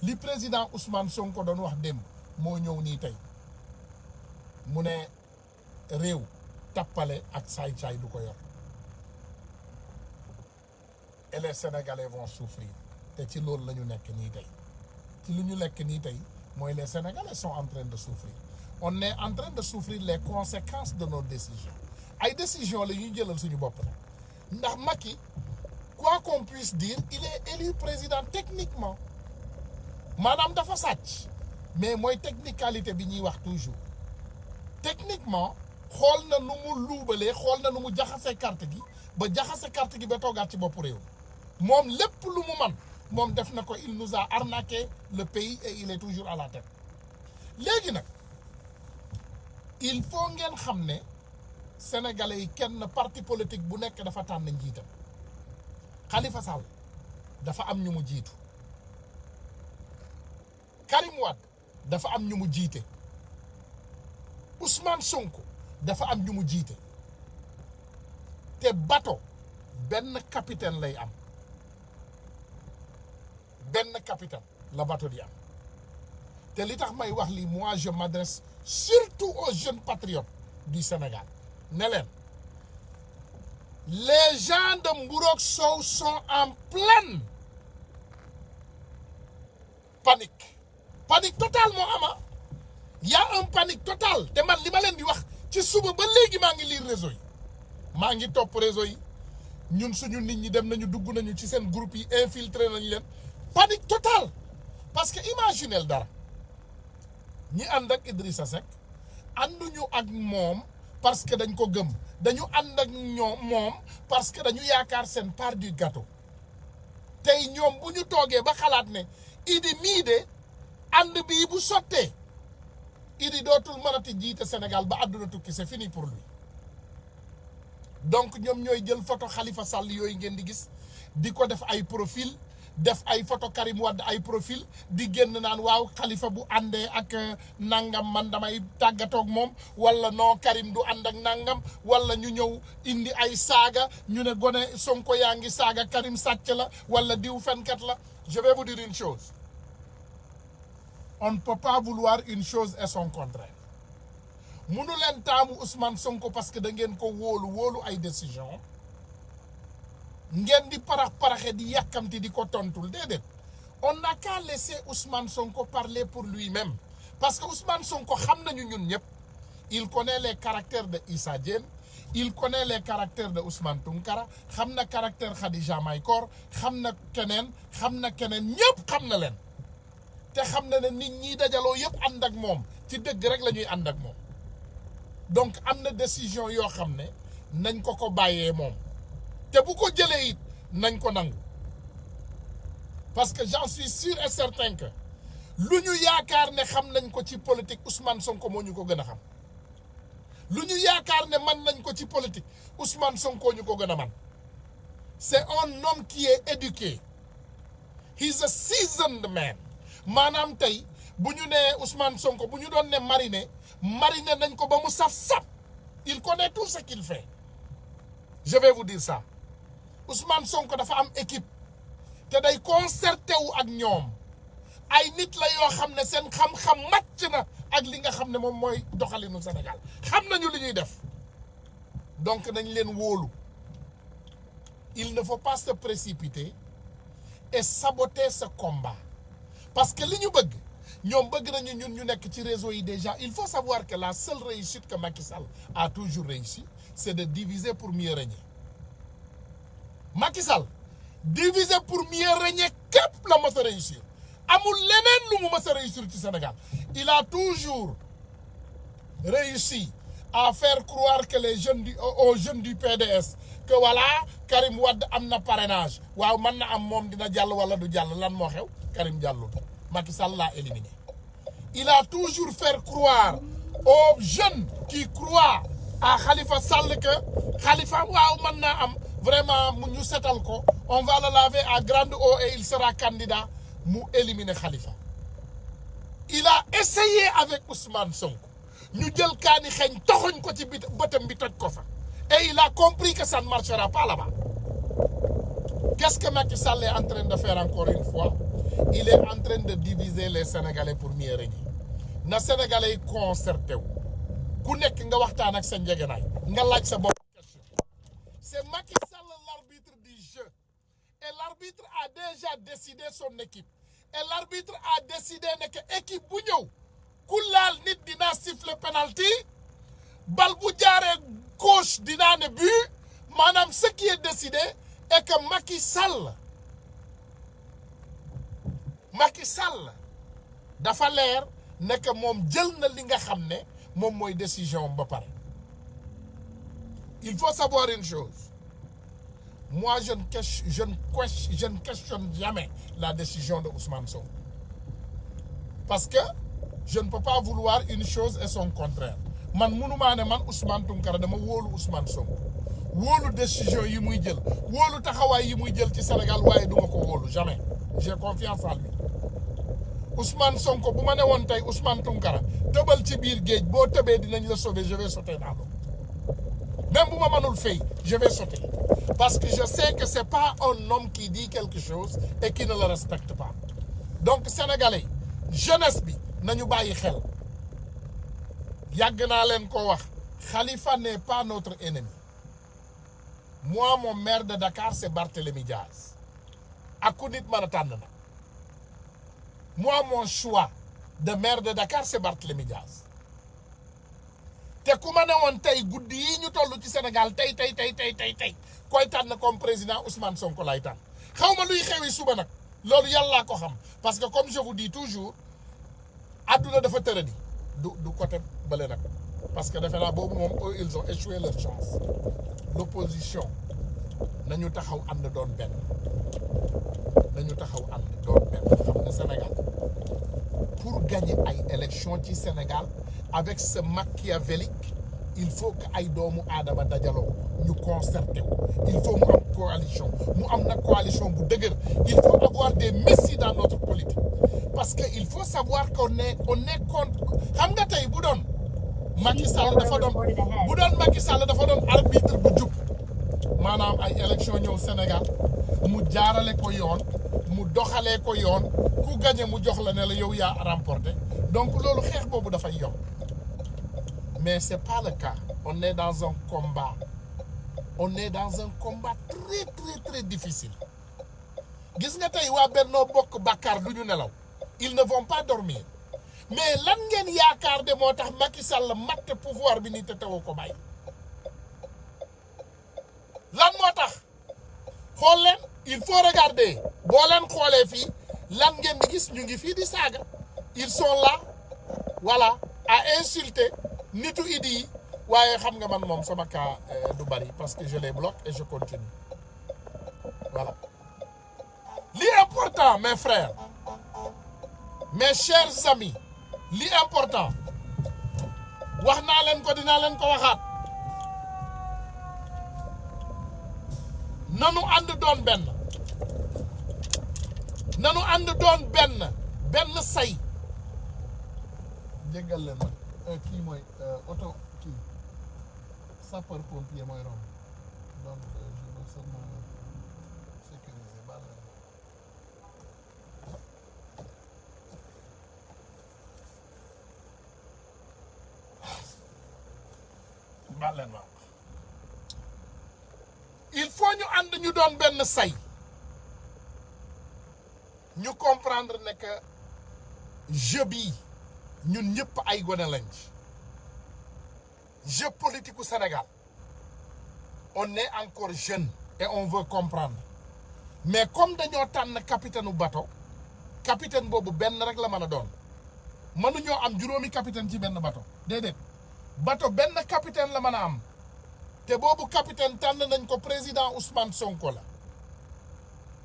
li président Ousmane Sonko doon wax démb moo ñëw nii tey mu ne réew tappale ak saay-saay du ko yor et les Sénégalais vont souffrir te ci loolu la ñu nekk nii tey ci lu ñu nekk nii tey mooy les Sénégalais sont en train de souffrir on est en train de souffrir les conséquences de nos décisions ay décisions la ñuy jëlal suñu bopp nag ndax Macky quoi qu'on puisse dire il est élu président techniquement maanaam dafa sàcc mais mooy technicalité bi ñuy wax toujours techniquement xool na nu mu luubalee xool na nu mu jaxase carte gi ba jaxase carte gi ba toogaat ci bopp réew moom lépp lu mu man moom def na ko il nous a arnaqué le pays et il est toujours à la tête léegi nag il faut ngeen xam ne sénégalais yi kenn parti politique bu nekk dafa tànn njiitam Khalifa Sall dafa am ñu mu jiitu Karim Wade dafa am ñu mu jiite Ousmane Sonko dafa am ñu mu jiite te bateau benn capitaine lay am benn capitaine la bateau di am te li tax may wax lii moi je m'adresse surtout aux jeunes patriotes du Sénégal ne leen les gens de Mburok Sow sont en pleine panique totale moo ama y a un panique totale te man li ma leen di wax ci suba ba léegi maa ngi lire réseau yi maa ngi topp réseau yi ñun suñu nit ñi dem nañu dugg nañu ci seen groupe yi infiltré nañu leen panique totale parce que imaginez dara ñi ànd ak Idrissa Seck ànduñu ak moom parce que dañ ko gëm dañu ànd ak moom parce que dañu yaakaar seen part du gâteau tey ñoom bu ñu toogee ba xalaat ne Idi mii de ànd bii bu sottee Idi dootul mënati jiite Sénégal ba àdduna tukki c'est fini pour lui donc ñoom ñooy jël photo Khalifa Sall yooyu ngeen di gis di ko def ay profil def ay photo Karim Wade ay profil di génn naan waaw Khalifa bu àndee ak nangam man damay tàggatoog moom wala non Karim du ànd ak nangam wala ñu ñëw indi ay saaga ñu ne gone Sonko yaa ngi saaga Karim sàcc la wala diw fenkat la je vais vous dire une chose on ne peut pas vouloir une chose et son contraire munu leen taamu Ousmane Sonko parce que da ngeen ko wóolu ay décision ngeen di paraxe di yàkkamti di ko tontul déedéet on n'a qu'à laisser Ousmane Sonko parler pour lui-même parce que Ousmane Sonko xam nañu ñun ñëpp il connaît les caractères de Issa Diène il connaît les caractères de Ousmane Tounkara xam na caractère Khadija Mahécor xam na keneen ñëpp xam na leen te xam na ne nit ñi dajaloo yëpp ànd ak moom ci dëgg rek la ñuy ànd ak moom donc am na décision yoo xam ne nañ ko bàyyee moom te bu ko jëlee it nañ ko nangu parce que j'en suis sûr et certain que lu ñu yaakaar ne xam nañ ko ci politique Ousmane Sonko moo ñu ko gën a xam lu ñu yaakaar ne man nañ ko ci politique Ousmane Sonko ñu ko gën a man c'est un homme qui est éduqué he's a seasoned man maanaam tey bu ñu nee Ousmane Sonko bu ñu doon ne mariner nañ ko ba mu saf-saf il connaît tout ce qu'il fait je vais vous dire ça Ousmane Sonko dafa am équipe te day concerté wu ak ñoom ay nit la yoo xam ne seen xam-xam màcc na ak li nga xam ne moom mooy doxalinu Sénégal xam nañu li ñuy def donc nañ leen wóolu il ne faut pas se précipiter et saboter ce combat parce que li ñu bëgg ñoom bëgg nañu ñun ñu nekk ci réseau yi déjà il faut savoir que la seule réussite que Macky Sall a toujours réussi c'est de diviser pour mieux régner Macky Sall diviser pour mieux régner képp la mës a réussir amul leneen lu mu mës a réussir ci Sénégal il a toujours réussi à faire croire que les jeunes aux jeunes du PDS que voilà Karim Wade am na parrainage waaw mën na am moom dina jàll wala du jàll lan moo xew Karim jàllul Macky Sall l'a éliminé il a toujours fait croire aux jeunes qui croient à Khalifa Sall que Khalifa waaw mën naa am vraiment mu ñu setal ko on va le laver à grande eau et il sera candidat mu éliminer Khalifa il a essayé avec Ousmane Sonko ñu jël kaani xeeñ toxuñ ko ci bëtam bi toj ko fa et il a compris que ça ne marchera pas là-bas qu'est-ce que Macky Sall est en train de faire encore une fois il est en train de diviser les Sénégalais pour mieux régner na Sénégalais yi concerté wu ku nekk nga waxtaan ak sa njëgënaay nga laaj sa bopp question. C'est Macky Sall l'arbitre du jeu et l'arbitre a déjà décidé son équipe et l'arbitre a décidé que équipe bu ñëw ku laal nit dinaa siffler penalty bal bu jaaree gauche dinaa ne but maanaam ce qui est décidé est que Macky Sall dafa leer ne que moom jël na li nga xam ne moom mooy décision ba pare. Il faut savoir une chose. Moi, je ne questionne jamais la décision de Ousmane Sonko. Parce que je ne peux pas vouloir une chose et son contraire. Man mënumaa ne man Ousmane Tounkara dama wóolu Ousmane Sonko wóolu décision yi muy jël wóolu taxawaay yi muy jël ci Sénégal waaye duma ko wóolu jamais. J'ai confiance en lui. Ousmane Sonko bu ma ne woon tey Ousmane Tounkara tëbal ci biir géej boo tëbee dinañ la sauver je vais sauter dans l'eau. Même bu ma mënul fay je vais sauter parce que je sais que c'est pas un homme qui dit quelque chose et qui ne le respecte pas. Donc sénégalais jeunesse bi nañu bàyyi xel yàgg naa leen ko wax Khalifa n'est pas notre ennemi. Moi mon maire de Dakar c'est Barthélémy Diaz ak ku nit mën a tànn na. Moi mon choix de maire de Dakar c'est Barthélémy Diaz. te ku ma ne woon tey guddi yi ñu toll ci Sénégal tey koy tànn comme président Ousmane Sonko lay tànn xaw ma luy xewi suba nag loolu yàllaa ko xam parce que comme je vous dis toujours adduna dafa tëradi du côté bële nag parce que defe naa boobu moom eux ils ont échoué leur chance. L'opposition nañu taxaw ànd doon benn xam ne Sénégal pour gagner ay élection ci Sénégal avec ce machiavélique il faut que ay doomu aadama dajaloo ñu concerté wu il faut mu am coalition mu am nag coalition bu dëgër il faut avoir des messies dans notre politique parce que il faut savoir qu'on est contre xam nga tey bu doon Macky Sall dafa doon arbitre bu jub maanaam ay élection ñëw Sénégal mu jaarale ko yoon mu doxalee ko yoon ku gagné mu jox la ne la yow yaa remporté donc loolu xeex boobu dafay yomb. Mais ce n'est pas le cas. On est dans un combat. Très difficile. Gis nga tey waa Benno Bokk Yaakaar du ñu nelaw. Ils ne vont pas dormir. Mais lan ngeen yaakaar de moo tax Macky Sall matt pouvoir bi ni te tewoo ko bàyyi. Lan moo tax xool leen il faut regarder boo leen xoolee fii lan ngeen di gis ñu ngi fii di saaga. Ils sont là voilà à insulter. Nitu idi yi waaye xam nga man moom sama cas du bari parce que je les bloque et je continue voilà. Li important mes frères mes chers amis li important wax naa leen ko dinaa leen ko waxaat nanu ànd doon benn say jéggal leen ma kii mooy auto kii sapeur pompier mooy romb donc je veux seulement sécuriser baal leen ma il faut ñu ànd ñu doon benn say ñu comprendre ne que jeu bi ñun ñëpp ay gone lañ ci jeu politique au Sénégal on est encore jeune et on veut comprendre mais comme dañoo tànn capitaine u bateau capitaine boobu benn rek la mën a doon mënuñoo am juróomi capitaine ci benn bateau déedéet bateau benn capitaine la mën a am te boobu capitaine tànn nañ ko président Ousmane Sonko la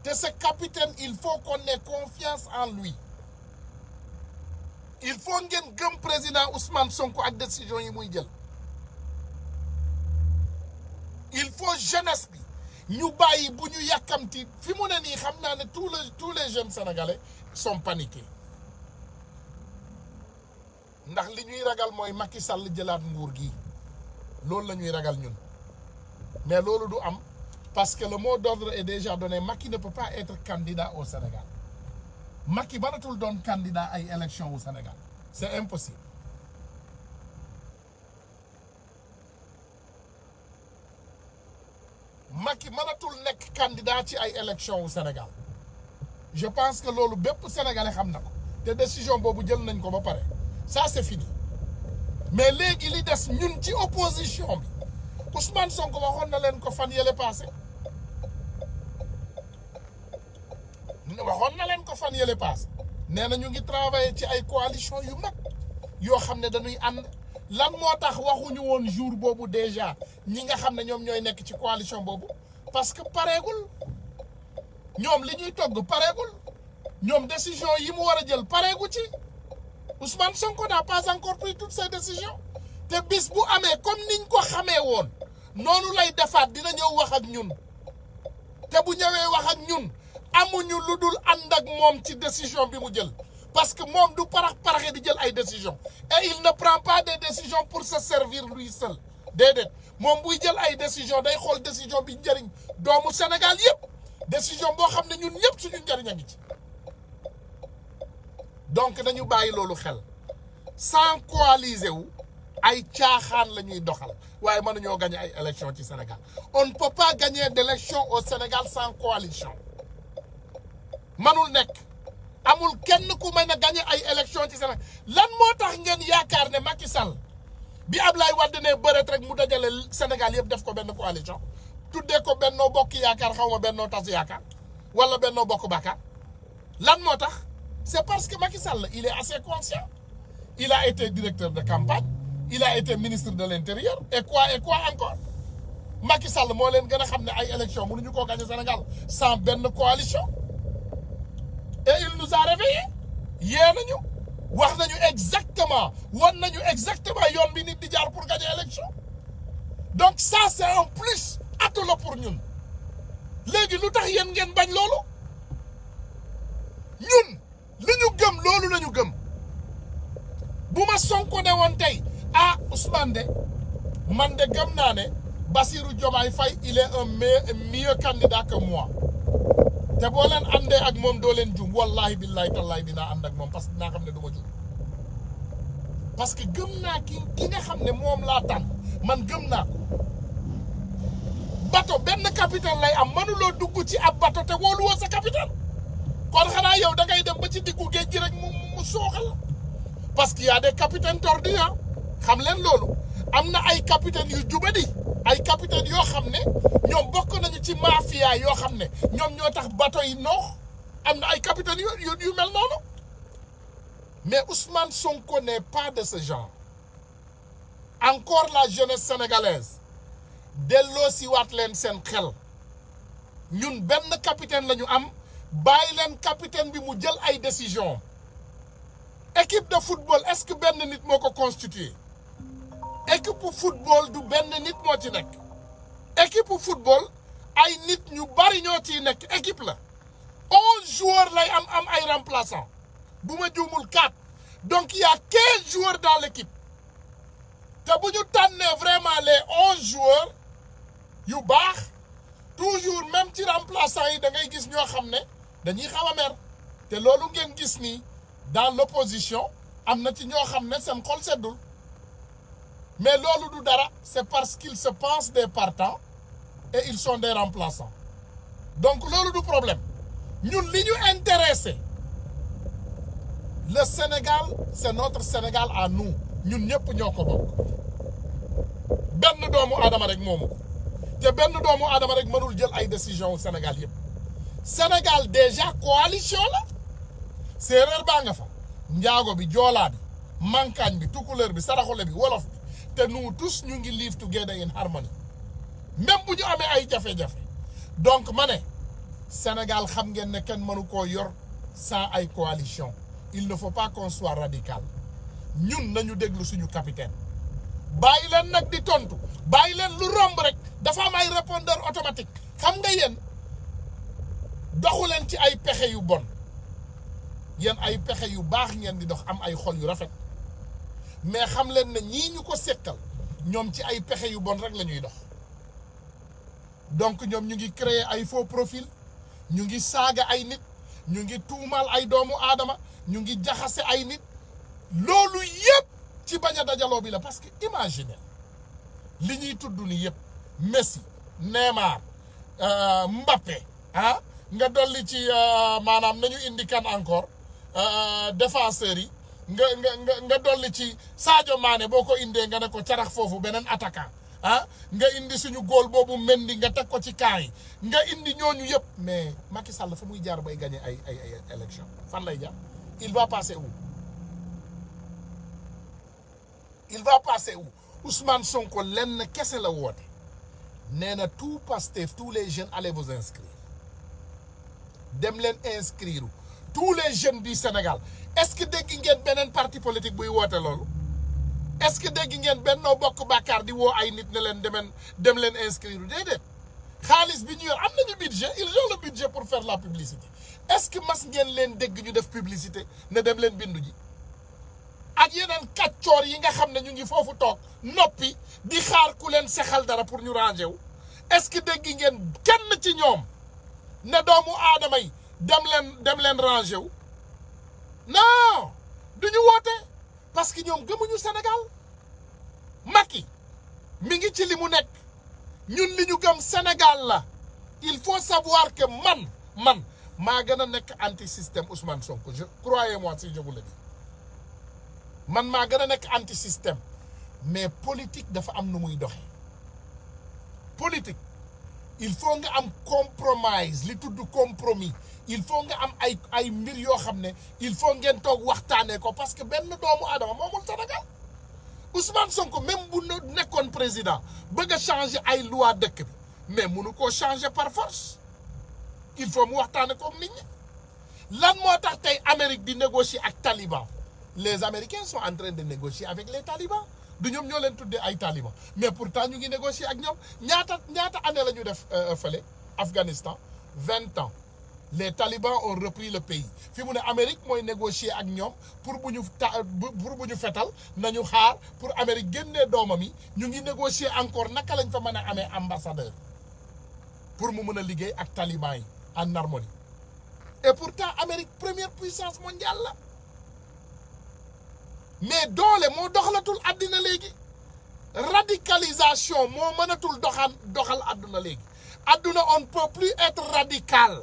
te ce capitaine il faut qu'on ait confiance en lui. Il faut ngeen gëm président Ousmane Sonko ak décision yi muy jël il faut jeunesse bi ñu bàyyi bu ñu yàkkamti fi mu ne nii xam naa ne tous les jeunes sénégalais sont paniqués ndax li ñuy ragal mooy Macky Sall jëlaat nguur gi loolu la ñuy ragal ñun mais loolu du am parce que le mot d'ordre est déjà donné. Macky ne peut pas être candidat au Sénégal Macky baratul doon candidat ay élection au Sénégal c'est impossible. Macky mënatul nekk candidat ci ay élection au Sénégal je pense que loolu bépp sénégalais xam na ko te décision boobu jël nañ ko ba pare ça c'est fini mais léegi li des ñun ci opposition bi Ousmane Sonko waxoon na leen ko fan yële passé nee na ñu ngi travailler ci ay coalition yu mag yoo xam ne dañuy ànd lan moo tax waxuñu woon jour boobu déjà ñi nga xam ne ñoom ñooy nekk ci coalition boobu parce que pareegul ñoom li ñuy togg pareegul ñoom décision yi mu war a jël pareegu ci Ousmane Sonko n'a pas encore pris toutes ses décisions te bis bu amee comme niñ ko xamee woon noonu lay defaat dina ñëw wax ak ñun te bu ñëwee wax ak ñun amuñu lu dul ànd ak moom ci décision bi mu jël parce que moom du paraxe di jël ay décision et il ne prend pas des décisions pour se servir lui seul déedéet moom buy jël ay décision day xool décision bi njëriñ doomu Sénégal yëpp décision boo xam ne ñun ñëpp suñu njëriñ a ngi ci donc dañu bàyyi loolu xel sans coaliser wu ay caaxaan la ñuy doxal waaye mënuñoo gagner ay élection ci Sénégal on ne peut pas gagner d'élection au Sénégal sans coalition manul nekk amul kenn ku mën a gagner ay élection ci Sénégal lan moo tax ngeen yaakaar ne Macky Sall bi Ablaye Wade ne bëreet rek mu dajale Sénégal yëpp def ko benn coalition tuddee ko Benno Bokk Yaakaar xaw ma Benno Tas Yaakaar wala Benno Bokk Bakaar lan moo tax c'est parce que Macky Sall il est assez conscient il a été directeur de campagne il a été ministre de l'intérieur et quoi encore Macky Sall moo leen gën a xam ne ay élection mënuñu koo gagner Sénégal sans benn coalition et il nous a réveillés yee nañu wax nañu exactement wan nañu exactement yoon bi nit di jaar pour gagner élection donc ça c'est un plus atu la pour ñun léegi lu tax yéen ngeen bañ loolu ñun li ñu gëm loolu la ñu gëm bu ma Sonko ne woon tey ah Ousmane de man de gëm naa ne Bassirou Diomaye Faye il est un meilleur candidat que moi te boo leen àndee ak moom doo leen jum wallahi billahi tallahi dinaa ànd ak moom parce que dinaa xam ne du ma jum parce que gëm naa ki nga xam ne moom laa tànn man gëm naa ko bato benn capitaine lay am mënuloo dugg ci ab bato te wóoluwoo sa capitaine kon xanaa yow da ngay dem ba ci diggu géej gi rek mu sooxal parce que y a des capitaines tordus ah xam leen loolu am na ay capitaines yu jubadi ay capitaines yoo xam ne ñoom bokk nañu ci mafia yoo xam ne ñoom ñoo tax bateau yi noox am na ay capitaines yu mel noonu mais Ousmane Sonko n'est pas de ce genre encore la jeunesse sénégalaise delloo si waat leen seen xel ñun benn capitaine la ñu am bàyyi leen capitaine bi mu jël ay décision équipe de football est-ce que benn nit moo ko constitué équipe football du benn nit moo ci nekk équipe football ay nit ñu bari ñoo ciy nekk équipe la 11 joueurs lay am ay remplaçants bu ma juumul 4 donc il y a 15 joueurs dans l'équipe te bu ñu tànnee vraiment les 11 joueurs yu baax toujours même ci remplaçants yi da ngay gis ñoo xam ne dañuy xaw a mer te loolu ngeen gis nii dans l'opposition am na ci ñoo xam ne seen xol seddul mais loolu du dara c'est parce qu'ils se pensent des partants et ils sont des remplaçants donc loolu du problème ñun li ñu intéressé le Sénégal c'est notre Sénégal à nous ñun ñëpp ñoo ko bokk benn doomu aadama rek moomu ko te benn doomu aadama rek mënul jël ay décision au Sénégal yëpp Sénégal déjà coalition la séeréer baa nga fa njaago bi joolaa bi mankaañ bi tukuleur bi saraxule bi wolof bi te nous tous ñu ngi live together in harmony même bu ñu amee ay jafe-jafe donc ma ne Sénégal xam ngeen ne kenn mënu koo yor sans ay coalition il ne faut pas qu'on soit radical ñun nañu déglu suñu capitaine bàyyi leen nag di tontu bàyyi leen lu romb rek dafa am ay répondeur automatique xam nga yéen doxu leen ci ay pexe yu bon yéen ay pexe yu baax ngeen di dox am ay xol yu rafet mais xam leen ne ñii ñu ko sekkal ñoom ci ay pexe yu bon rek la ñuy dox donc ñoom ñu ngi créer ay faux profil ñu ngi saaga ay nit ñu ngi tuumaal ay doomu aadama ñu ngi jaxase ay nit loolu yëpp ci bañ a dajaloo bi la parce que imagine li ñuy tudd ni yëpp Messi Neymar Mbappé ah nga dolli ci maanaam nañu indi kan encore défenseurs yi nga dolli ci Sadio Mané boo ko indee nga ne ko carax foofu beneen attaquant ah nga indi suñu góol boobu Mendy nga teg ko ci kaa yi nga indi ñooñu yëpp mais Macky Sall fa muy jaar bay gagné ay élection fan lay jaar il va passer où il va passer où Ousmane Sonko lenn kese la woote nee na tout Pastef tous les jeunes allez vous inscrire dem leen inscrire tous les jeunes du Sénégal est-ce que dégg ngeen beneen parti politique buy woote loolu est-ce que dégg ngeen Benno Bokk Yaakaar di woo ay nit ne leen dem leen inscrire déedéet xaalis bi ñu yor am nañu budget ils ont le budget pour faire la publicité est-ce que mas ngeen leen dégg ñu def publicité ne dem leen bindu ji ak yeneen kàccoor yi nga xam ne ñu ngi foofu toog noppi di xaar ku leen sexal dara pour ñu ranger wu est-ce que dégg ngeen kenn ci ñoom ne doomu aadama yi dem leen ranger wu non duñu woote parce que ñoom gëmuñu Sénégal Macky mi ngi ci li mu nekk ñun li ñu gëm Sénégal la il faut savoir que man maa gën a nekk anti système Ousmane Sonko croyez-moi si je vous le dis man maa gën a nekk anti système mais politique dafa am nu muy doxee politique il faut nga am compromise li tudd compromis il faut nga am ay mbir yoo xam ne il faut ngeen toog waxtaanee ko parce que benn doomu aadama moomul Sénégal Ousmane Sonko même bu nekkoon président bëgg a changer ay loi dëkk bi mais mënu koo changer par force il faut mu waxtaane ko nit ñi lan moo tax tey Amérique di négocier ak Taliban les Américains sont en train de négocier avec les talibans du ñoom ñoo leen tuddee ay talibans mais pourtant ñu ngi négocier ak ñoom ñaata année la ñu def fële Afghanistan 20 ans les talibans ont repris le pays fi mu ne Amérique mooy négocier ak ñoom pour bu ñu fetal nañu xaar pour Amérique génnee doomam yi ñu ngi négocier encore naka lañ fa mën a amee ambassadeur pour mu mën a liggéey ak talibans yi en harmonie et pourtant Amérique première puissance mondiale la mais doole moo doxalatul àddina léegi radicalisation moo mënatul doxal àdduna léegi àdduna on ne peut plus être radical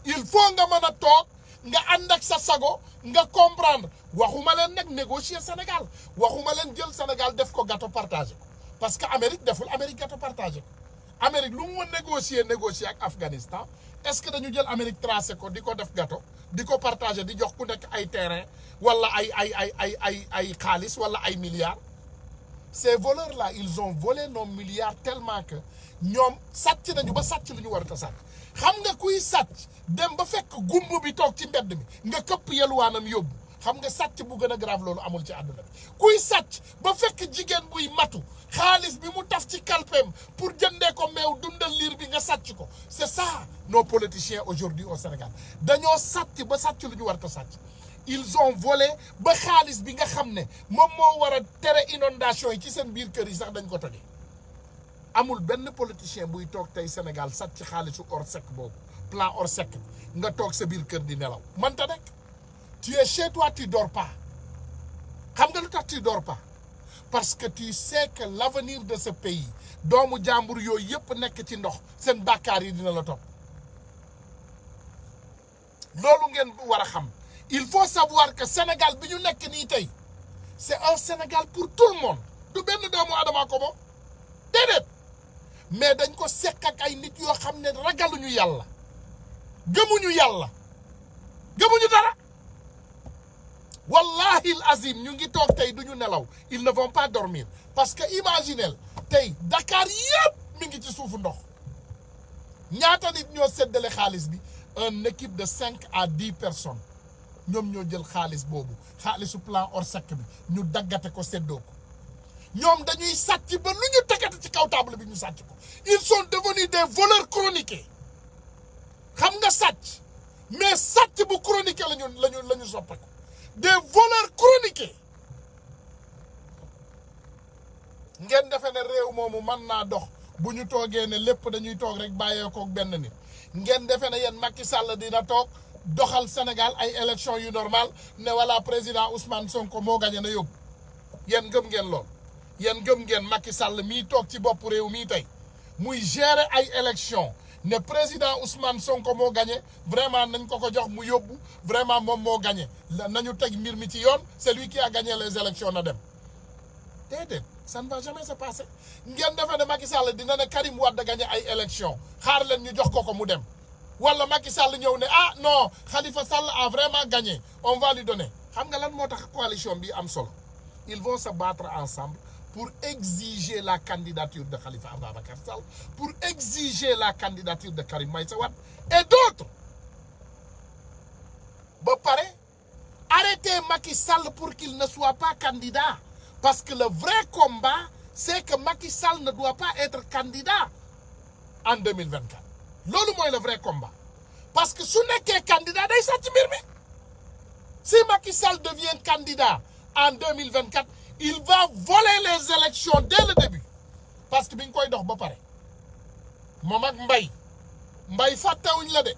il faut nga mën a toog nga ànd ak sa sago nga comprendre waxuma leen nag négocier Sénégal waxuma leen jël Sénégal def ko gâteau partagé ko parce que Amérique deful Amérique gâteau partagé ko Amérique lu mu négocier ak Afghanistan est-ce que dañu jël Amérique tracé ko di ko def gâteau di ko partagé di jox ku nekk ay terrain wala ay xaalis wala ay milliards ces voleurs là ils ont volé nos milliards tellement que ñoom sàcc nañu ba sàcc lu ñu war a sàcc xam nga kuy sàcc dem ba fekk gumb bi toog ci mbedd mi nga këpp yelwaanam yóbbu xam nga sàcc bu gën a grave loolu amul ci àdduna bi kuy sàcc ba fekk jigéen buy matu xaalis bi mu taf ci kalpeem pour jëndee ko meew dundal liir bi nga sàcc ko c'est ça nos politiciens aujourd'hui au Sénégal dañoo sàcc ba sàcc lu ñu war a sàcc ils ont volé ba xaalis bi nga xam ne moom moo war a tere inondation yi ci seen biir kër yi sax dañ ko tojee amul benn politicien buy toog tey Sénégal sàcc xaalisu Orsec boobu plan Orsec nga toog sa biir kër di nelaw mënta nekk tu es chez toi tu dors pas xam nga lu tax tu dors pas parce que tu sais que l'avenir de ce pays doomu jàmbur yooyu yëpp nekk ci ndox seen bàkkaar yi dina la topp loolu ngeen war a xam il faut savoir que Sénégal bi ñu nekk nii tey c'est un Sénégal pour tout le monde du benn doomu adama ko moom déedéet mais dañ ko sekk ak ay nit yoo xam ne ragaluñu yàlla gëmuñu dara wallahi al azim ñu ngi toog tey duñu nelaw ils ne vont pas dormir parce que imaginez tey Dakar yëpp mi ngi ci suufu ndox ñaata nit ñoo séddale xaalis bi une équipe de 5 à 10 personnes ñoom ñoo jël xaalis boobu xaalisu plan Orsec bi ñu daggate ko séddoo ko ñoom dañuy sàcc ba lu ñu tegate ci kaw table bi ñu sàcc ko ils sont devenus des voleurs chroniqués xam nga sàcc mais sàcc bu chroniqué lañu soppeeku des voleurs chroniqués ngeen defe ne réew moomu mën naa dox bu ñu toogee ne lépp dañuy toog rek bàyyee ko benn nit ngeen defe ne yéen Macky Sall dina toog doxal Sénégal ay élection yu normal ne wala président Ousmane Sonko moo gagné na yóbbu yéen gëm ngeen lool yéen gëm ngeen Macky Sall mii toog ci bopp réew mii tey muy gérer ay élection ne président Ousmane Sonko moo gagné vraiment nañ ko jox mu yóbbu vraiment moom moo gagné nañu teg mbir mi ci yoon c'est lui qui a gagné les élections na dem déedéet ça ne va jamais se passer ngeen defe ne Macky Sall dina ne Karim Wade gagné ay élection xaar leen ñu jox ko mu dem wala Macky Sall ñëw ne ah non Khalifa Sall a vraiment gagné on va lui donner xam nga lan moo tax coalition bi am solo ils vont se battre ensemble pour exiger la candidature de Khalifa Ababacar Sall, pour exiger la candidature de Karim Meïssa Wade et d'autres. Ba pare, arrêtez Macky Sall pour qu'il ne soit pas candidat. Parce que le vrai combat, c'est que Macky Sall ne doit pas être candidat en 2024. Lolo mooy le vrai combat. Parce que su nekkee candidat day sàcc mbir mi. Si Macky Sall devient candidat en 2024, il va voler les élections dès le début. Parce que bi ñu koy dox ba pare moom ak Mbaye fàttewuñ la de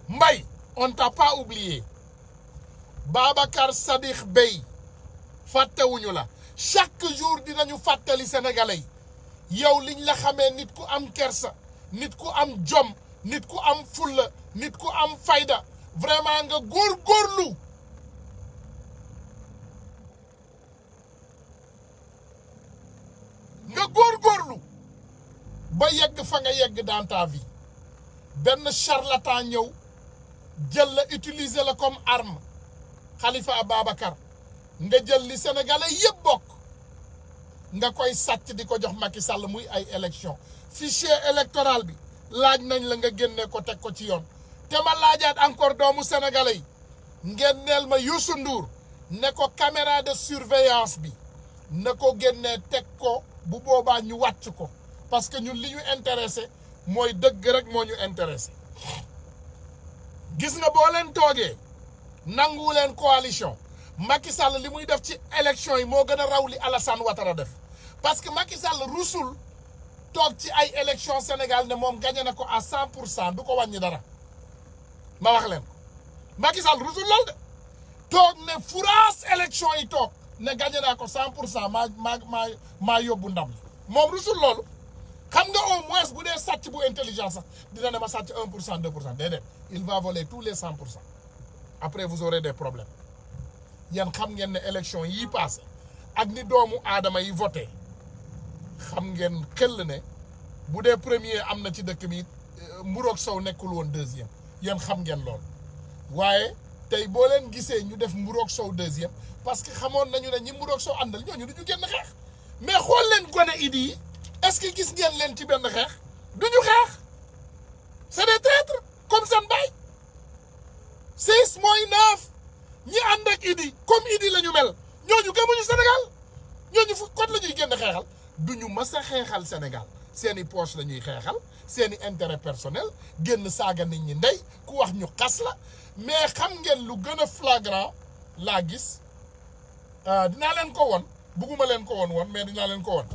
Mbaye on t'a pas oublié Babacar Sadikh Bey fàttewuñu la chaque jour dinañu fàttali sénégalais yi yow liñ la xamee nit ku am kersa nit ku am jom nit ku am fulla nit ku am fayda vraiment nga góorgóorlu ba yegg fa nga yegg dans ta vie benn charlatan ñëw jël la utiliser la comme arme Khalifa Ababacar nga jël li sénégalais yëpp bokk nga koy sàcc di ko jox Macky Sall muy ay élection fichier électoral bi laaj nañ la nga génne ko teg ko ci yoon te ma laajaat encore doomu sénégalais yi ngeen neel ma Youssou Ndour ne ko caméra de surveillance bi ne ko génnee teg ko bu boobaa ñu wàcc ko parce que ñun li ñu intéressé mooy dëgg rek moo ñu intéressé gis nga boo leen toogee nangu leen coalition Macky Sall li muy def ci élection yi moo gën a raw li Alassane Ouattara def parce que Macky Sall rusul toog ci ay élection Sénégal ne moom gagné na ko à 100% du ko wàññi dara ma wax leen ko Macky Sall rusul lool de toog ne furaas élection yi toog ne gagné naa ko 100% maa yóbbu ndam li moom rusul loolu xam nga au moins bu dee sàcc bu intelligence sax dina ne ma sàcc 1% 2% déedéet il va voler tous les 100%. Après vous aurez des problèmes yéen xam ngeen ne élection yii passé ak ni doomu aadama yi voté xam ngeen xel ne bu dee premier am na ci dëkk bi mburoog sow nekkul woon deuxième yéen xam ngeen lool waaye tey boo leen gisee ñu def mburoog sow deuxième parce que xamoon nañu ne ñi mburoog sow àndal ñooñu du ñu génn xeex mais xool leen gone idi yi est-ce que gis ngeen leen ci benn xeex du ñu xeex c'est des traîtres comme seen baay 6 mooy 9 ñi ànd ak idi comme idi la ñu mel ñooñu gëmuñu Sénégal ñooñu fu kot la ñuy génn xeexal du ñu mës a xeexal Sénégal seeni poche la ñuy xeexal seeni intérêt personnel génn saaga nit ñi ndey ku wax ñu xas la mais xam ngeen lu gën a flagrant laa gis dinaa leen ko won bugguma leen ko woon mais dinaa leen ko won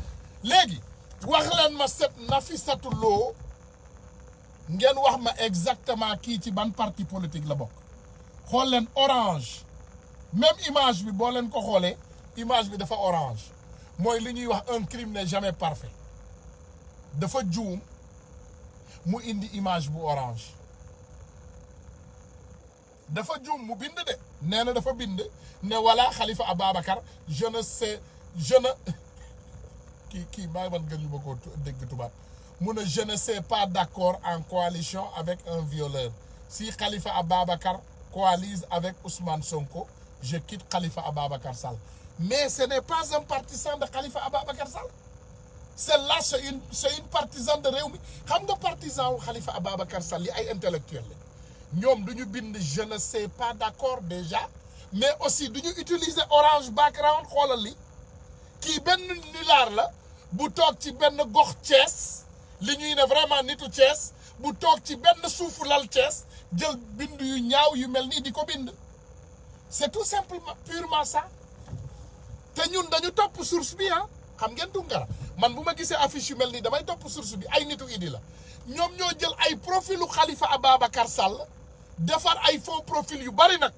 léegi wax leen ma set Nafissatou Lo ngeen wax ma exactement kii ci ban parti politique la bokk xool leen orange même image bi boo leen ko xoolee image bi dafa orange mooy li ñuy wax un crime n'est jamais parfait dafa juum mu indi image bu orange dafa juum mu bind de nee na dafa bind ne wala Khalifa Ababacar je ne kii maa man gën yu ma ko dégg tubaab mu ne je ne suis pas d'accord en coalition avec un violeur si Khalifa Ababacar coalise avec Ousmane Sonko je quitte Khalifa Ababacar Sall mais ce n'est pas un partisan de Khalifa Ababacar Sall celle-là c'est une partisane de Rewmi xam nga partisan wu Khalifa Ababacar Sall yi ay intellectuel la ñoom du ñu bind je ne suis pas d'accord déjà mais aussi du ñu utiliser orange background xoolal li kii benn nilaar la bu toog ci benn gox Thiès li ñuy ne vraiment nitu Thiès bu toog ci benn suufu lal Thiès jël bind yu ñaaw yu mel nii di ko bind c'est tout simplement purement ça te ñun dañu topp source bi xam ngeen Tunkara man bu ma gisee affiche yu mel nii damay topp source bi ay nitu Idi la ñoom ñoo jël ay profilu Khalifa Ababacar Sall defar ay faux profil yu bari nag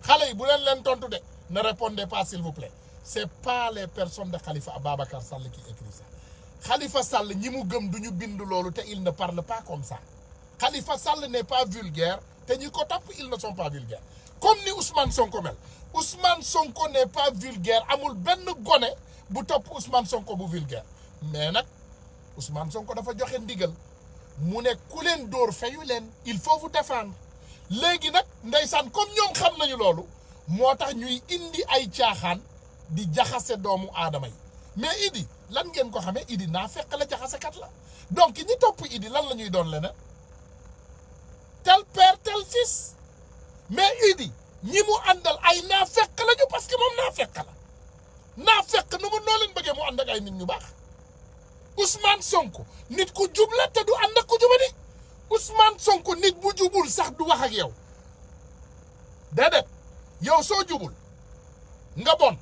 xale yi bu leen tontu de ne répondez pas s'il vous plaît c'est pas les personnes de Khalifa Ababacar Sall qui écrit ça Khalifa Sall ñi mu gëm du ñu bind loolu te il ne parle pas comme ça Khalifa Sall n'est pas vulgaire te ñi ko topp ils ne sont pas vulgaires comme ni Ousmane Sonko mel Ousmane Sonko n'est pas vulgaire amul benn gone bu topp Ousmane Sonko bu vulgaire mais nag Ousmane Sonko dafa joxe ndigal mu ne ku leen dóor fayu leen il faut vous défendre léegi nag ndeysaan comme ñoom xam nañu loolu moo tax ñuy indi ay caaxaan di jaxase doomu aadama yi mais Idi lan ngeen ko xamee Idi naa fekk la jaxasekat la donc ñi topp Idi lan la ñuy doon leneen tel père tel fils mais Idi ñi mu àndal ay naa fekk lañu parce que moom naa fekk la naa fekk nu mu noo leen bëggee mu ànd ak ay nit ñu baax Ousmane Sonko nit ku jub la te du ànd ak ku jubadi Ousmane Sonko nit bu jubul sax du wax ak yow déedéet yow soo jubul nga bon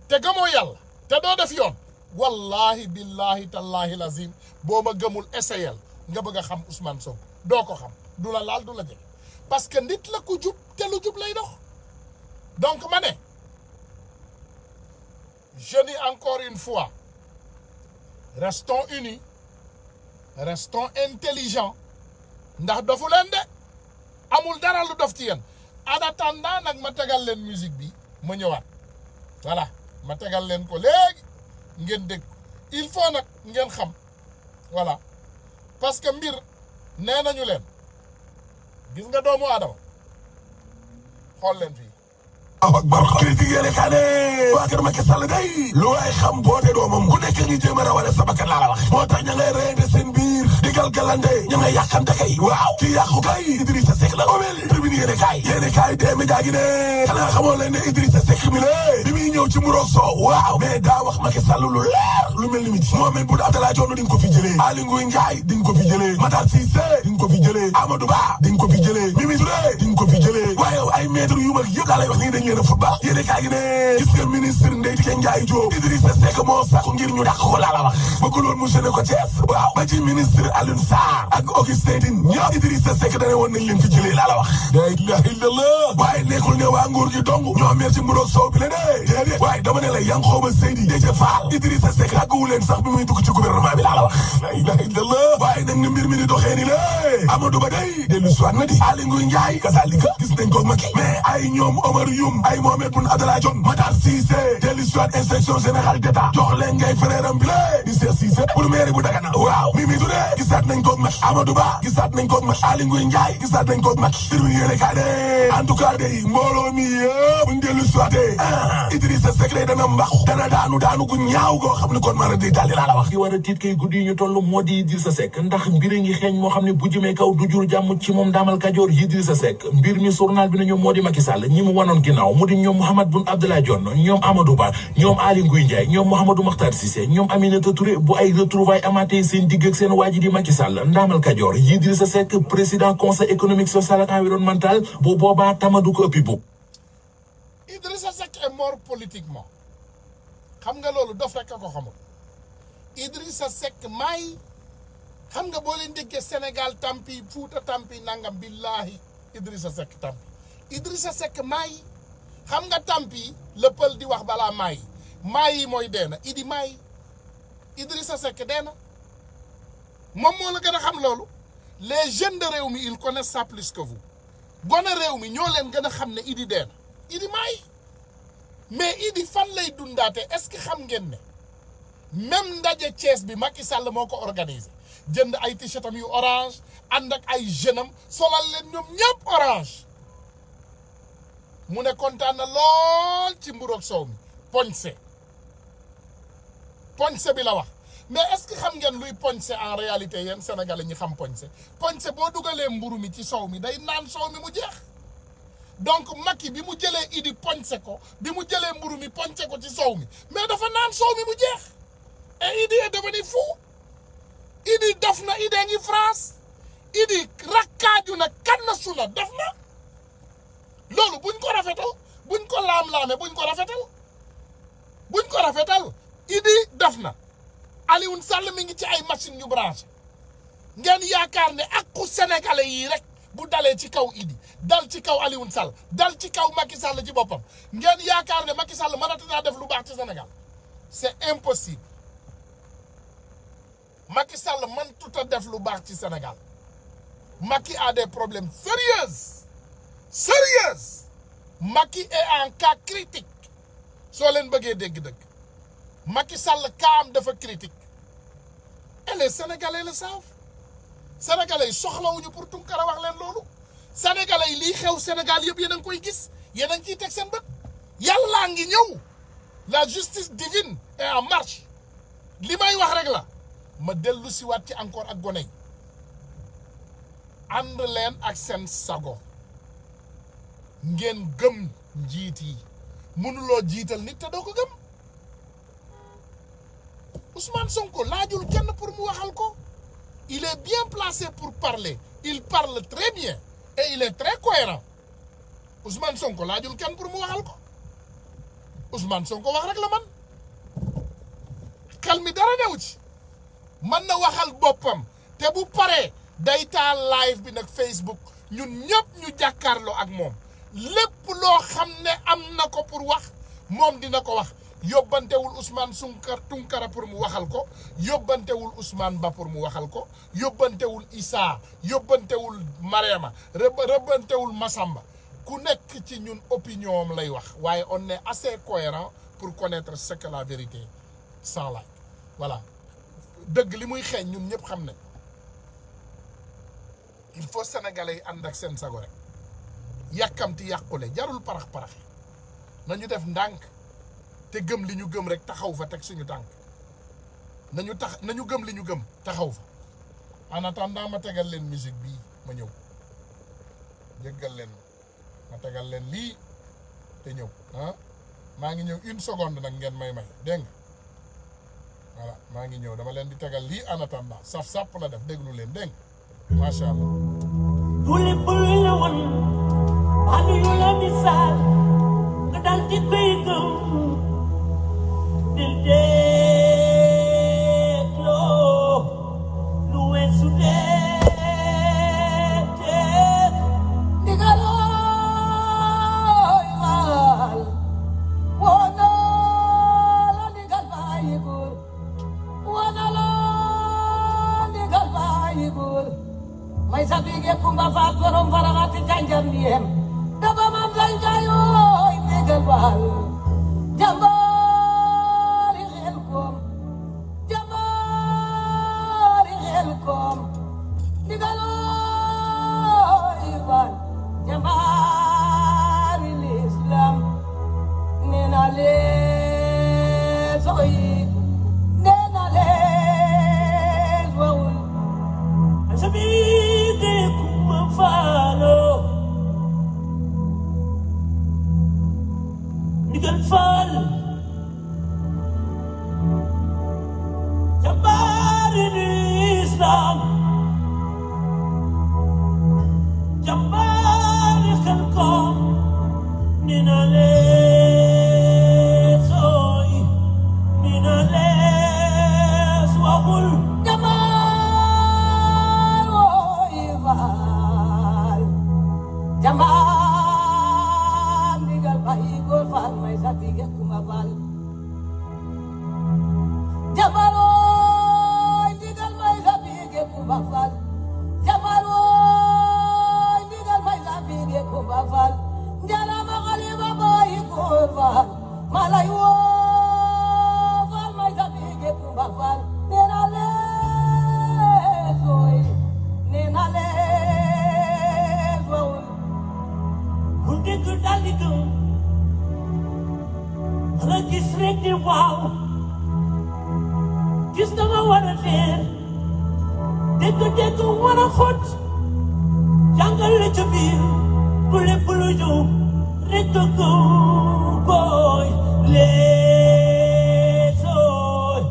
te gëmoo yàlla te doo def yoon wallahi billahi tallahi lazim boo ma gëmul essayel nga bëgg a xam Ousmane Sonko doo ko xam du la laal du la jege parce que nit la ku jub te lu jub lay dox donc ma ne je dis encore une fois restons unis restons intelligents ndax dofu leen de amul dara lu dof ci yéen en attendant nag ma tegal leen musique bi ma ñëwaat voilà ma tegal leen ko léegi ngeen dégg il faut nag ngeen xam voilà parce que mbir nee nañu leen gis nga doomu aadama xool leen fii akbar critique yéene kaa ne waa kër Macky Sall day lu waay xam boote doomam ku nekk ngi jéem a rawale sa bakkan laa la wax moo tax ña ngay reyante seen biir di galgalande ña ngay yàqante kay waaw kii yàqu kay Idrissa Seck la omel tribune yéene kaay dee média gi ne xanaa xamoo leen ne Idrissa Seck mi la bi muy ñëw ci muroog soow waaw mais daa wax Macky Sall lu leer lu mel ni miti Mohamed Boun Abdallah Dionne di nga ko fi jëlee Aly Ngouille Ndiaye di nga ko fi jëlee Matar Cissé di nga ko fi jëlee Amadou Ba di nga ko fi jëlee Mimi Touré di nga ko fi jëlee waaye yow ay maître yu mag yëpp laa lay wax nii dañ leen a football yéene kaay gi ne gis nga ministre Ndeye Tické Ndiaye Diop Idrissa Seck moo sàkku ngir ñu dàq ko laa la wax bëgg loolu mu gêné ko Thiès waaw ba ci ministre Alioune Sarr ak Augustin Tine ñëpp Idrissa Seck dane woon nañ leen fi jëlee laa la wax la ilaha illallah waaye nekkul ne waa nguur gi dong ñoo mer ci mburoog soow bi la de déedéet waaye dama ne la Yankhoba Seydi Déthié Fall Idrissa Seck àgguwu leen sax bi muy dugg ci gouvernement bi laa la wax la ilaha illallah waaye nag mbir mi di doxee ni la Amadou Ba day dellu soit na di Aly Ngouille Ndiaye kasaalika gis nañ ko Macky mais ay ñoom Omar Youm ay Mohamed Boun Abdallah Dionne Matar Cissé dellu soit inspection générale d'État jox leen ngay frère am bi la di Cheikh Cissé pour mairie bu Dagana waaw Mimi Touré gisaat nañ ko Macky Amadou Ba gisaat nañ ko Macky Aly Ngouille Ndiaye gisaat nañ ko Macky tribune yéene kaa de en tout cas day mbooloo mi yëpp buñ dellu soité Idrissa Seck day dana mbaxu dana daanu gu ñaaw goo xam ne kon mara di daldi laa la wax ki war a tiit kay guddi yi ñu toll moo di Idrissa Seck ndax mbir ngi xeeñ moo xam ne bu jëmee kaw du jur jàmm ci moom daamal Kajoor Idrissa Seck mbir mi journal bi nañu moo di Macky Sall ñi mu wanoon ginnaaw mu di ñoom Mahammed Boun Abdallah Dionne ñoom Amadou Ba ñoom Aly Ngouille Ndiaye ñoom Mouhamadou Makhtar Cissé ñoom Aminata Touré bu ay retrouvailles amaatee seen digg ak seen waaji di Macky Sall ndaamal Kajoor Idrissa Seck président conseil économique social et environnemental bu boobaa tamadu ko ëppi bu Idrissa Seck est mort politiquement xam nga loolu dof rek a ko xamul Idrissa Seck may xam nga boo leen déggee Sénégal tampi Fuuta tampi nangam billahi Idrissa Seck tampi Idrissa Seck may xam nga tampi le pël di wax balaa may yi mooy dee na Idi may Idrissa Seck dee na moom moo la gën a xam loolu les jeunes de réew mi ils connaissent ça plus que vous gone réew mi ñoo leen gën a xam ne Idi dee na Idi may mais Idi fan lay dundaate est-ce que xam ngeen ne même ndaje Thiès bi Macky Sall moo ko organisé jënd ay t-shirtam yu orange ànd ak ay jeunes am solal leen ñoom ñëpp orange mu ne kontaan na lool ci mburoog soow mi poñse bi la wax mais est-ce que xam ngeen luy poñse en réalité yéen sénégalais ñi xam poñse boo dugalee mburu mi ci soow mi day naan soow mi mu jeex donc Macky bi mu jëlee Idi poñse ko bi mu jëlee mburu mi poñse ko ci soow mi mais dafa naan soow mi mu jeex et Idi est devenu fou Idi def na Idi ngi France Idi rakkaaju na kan na su na def na loolu buñ ko rafetal buñ ko laam-laame buñ ko rafetal Idi mi ngi ci ay machine ñu branché ngeen yaakaar ne akku sénégalais yi rek bu dalee ci kaw Idi dal ci kaw Alioune Sall dal ci kaw Macky Sall ci boppam ngeen yaakaar ne Macky Sall mënatu naa def lu baax ci Sénégal c'est impossible Macky Sall mënatut a def lu baax ci Sénégal Macky a des problèmes sérieux Macky est en cas critique soo leen bëggee dégg-dëgg Macky Sall kaam dafa critique et les Sénégalais le savent Sénégalais yi soxlawuñu pour Tunkara wax leen loolu Sénégalais yi lii xew Sénégal yëpp yéen a ngi koy gis yéen a ngi ciy teg seen bët yàllaa ngi ñëw la justice divine est en marche li may wax rek la ma dellu si waat ci encore ak gone yi ànd leen ak seen sago ngeen gëm njiit yi mënuloo jiital nit te doo ko gëm Ousmane Sonko laajul kenn pour mu waxal ko il est bien placé pour parler il parle très bien et il est très cohérent Ousmane Sonko laajul kenn pour mu waxal ko Ousmane Sonko wax rek la man xel mi dara newu ci man na waxal boppam te bu paree day taal live bi nag Facebook ñun ñëpp ñu jàkkaarloo ak moom lépp loo xam ne am na ko pour wax moom dina ko wax yóbbantewul Ousmane Tunkara pour mu waxal ko yóbbantewul Ousmane Ba pour mu waxal ko yóbbantewul Issa yóbbantewul Mariama rëbbantewul Massamba ku nekk ci ñun opinion am lay wax waaye on est assez cohérent pour connaître ce que la vérité sans like voilà dëgg li muy xeeñ ñun ñëpp xam ne il faut sénégalais yi ànd ak seen sago rek yàkkamti yàqule jarul parax-parax nañu def ndànk te gëm li ñu gëm rek taxaw fa teg suñu tànk nañu gëm li ñu gëm taxaw fa en attendant ma tegal leen musique bii ma ñëw jéggal leen ma tegal leen lii te ñëw maa ngi ñëw 1 seconde nag ngeen may dégg nga voilà maa ngi ñëw dama leen di tegal lii en attendant saf sàpp la def déglu leen dégg nga macha allah tuli bulu la woon anu yu la misaal nga dal di koy gëm dil dégloo lu weesu dee ndigalooy waal woonoo la ndigal bàyyi góor woonoo la ndigal bàyyi góor may sabige kumba faat borom faraxati janjam diem daba mam lay jaayooy ndigal waal jambaari xel koom ndigalooy waal jambaari l'islam nena lees oyi nena lees wawul sabige kumba faalo ndigal faal jambaari l'islam jambaari xel koom nena lees oy nena lees waxul jambaar oy faal jambaar ndigal bàyyi góor faal may sabige kuma faal jambaarooy ndigal may sabige kuma faal jambaarooy ndigal may sabige kuma faal njarama xaliba bàyyi góor faal malay woo faal may sabige kuma faal nena lees oy nena lees wawul bu dégg dal di gëm xala gis rek di waaw gis da nga war a leer dégg war a xóot jàngal la ca biir bu lépp lu ñëw rek nga gëm koy lees ooy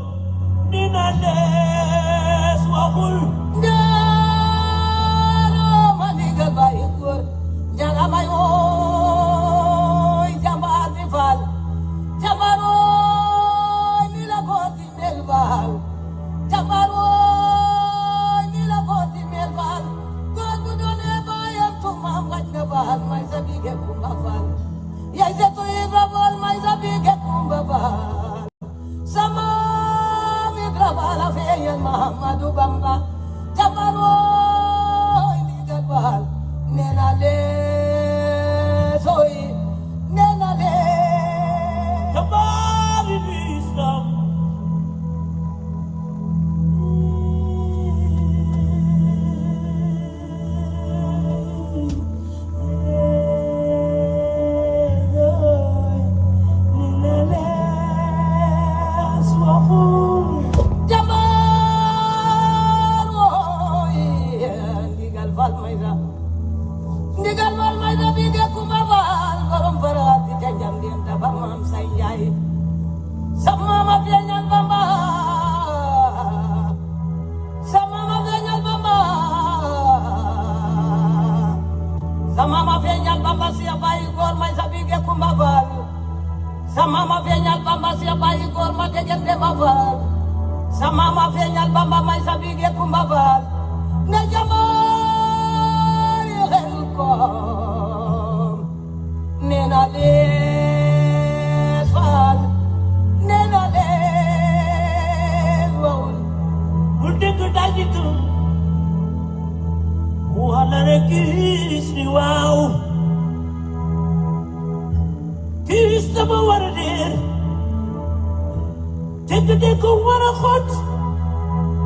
ni na lees waxul njaaroo ma ndigal bàyyi góor njaga may wooy jambaar bi faal jambaarooy ni la góor di mel faal jambaar sama ma feeñal Bamba Seex bàyyi góor may sa bige Kumba Faal sama ma feeñal Bamba Seex bàyyi góor ma degen Demba Faal sama ma feeñal Bamba may sa bige Kumba Faal ne jamaari xel koom nee na lees faal nee na lees wawul bul dégg dajitu wala rek kiis ni waaw kiis dafa war a réer dégg-dégg war a xot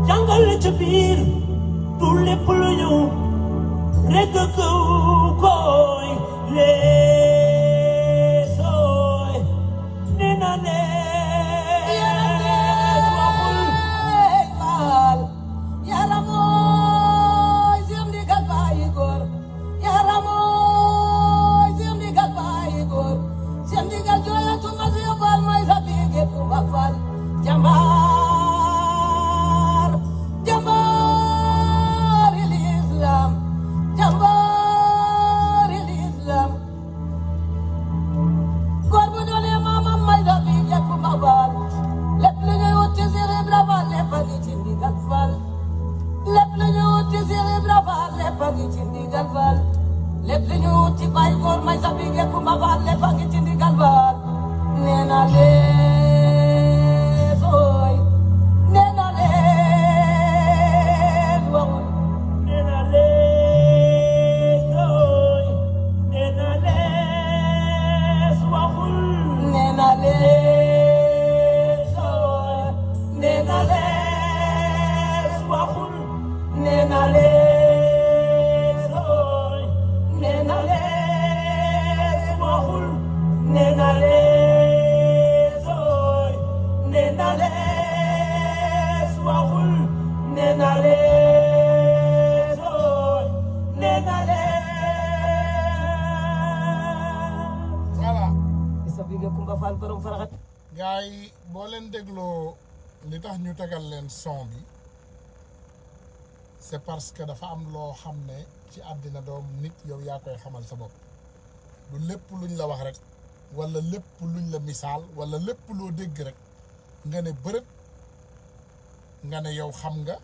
jàngal la ca biir du lépp lu ñu rek koy leesooy nee na lees waxul faal yaramooy sim digal bàyyi góor yaramooy sim digal bàyyi góor sim digal jooyatu ma si faal may sa bige Kumba Faal jambaar jambaaril islam jambaaril islam góor bu doonee maamam may sa bige Kumba Faal lépp lu ñuy wut ci Seex Ibra Faal lépp a ngi ci ndigal Faal lépp lu ñuy wut ci Seex Ibra Faal lépp a ngi ci ndigal Faal lépp lu ñuy wut ci Baay Góor may sa bige Kumba Faal lépp a ngi ci ndigal Faal nee na lees ooy nee na lees waxul nee na lees ooy nee na lees waxul nee na lees ooy nee na lees waxul nee na lees ooy nee na lees waxul nee na lees ooy nee na lees waxul nee na lees ooy nee na lees voilà isa bige Kumba Faal borom faraxat gars yi boo leen dégloo li tax ñu tegal leen son bi c'est parce que dafa am loo xam ne ci àddina doom nit yow yaa koy xamal sa bopp du lépp luñ la wax rek wala lépp luñ la misaal wala lépp loo dégg rek nga ne bërët nga ne yow xam nga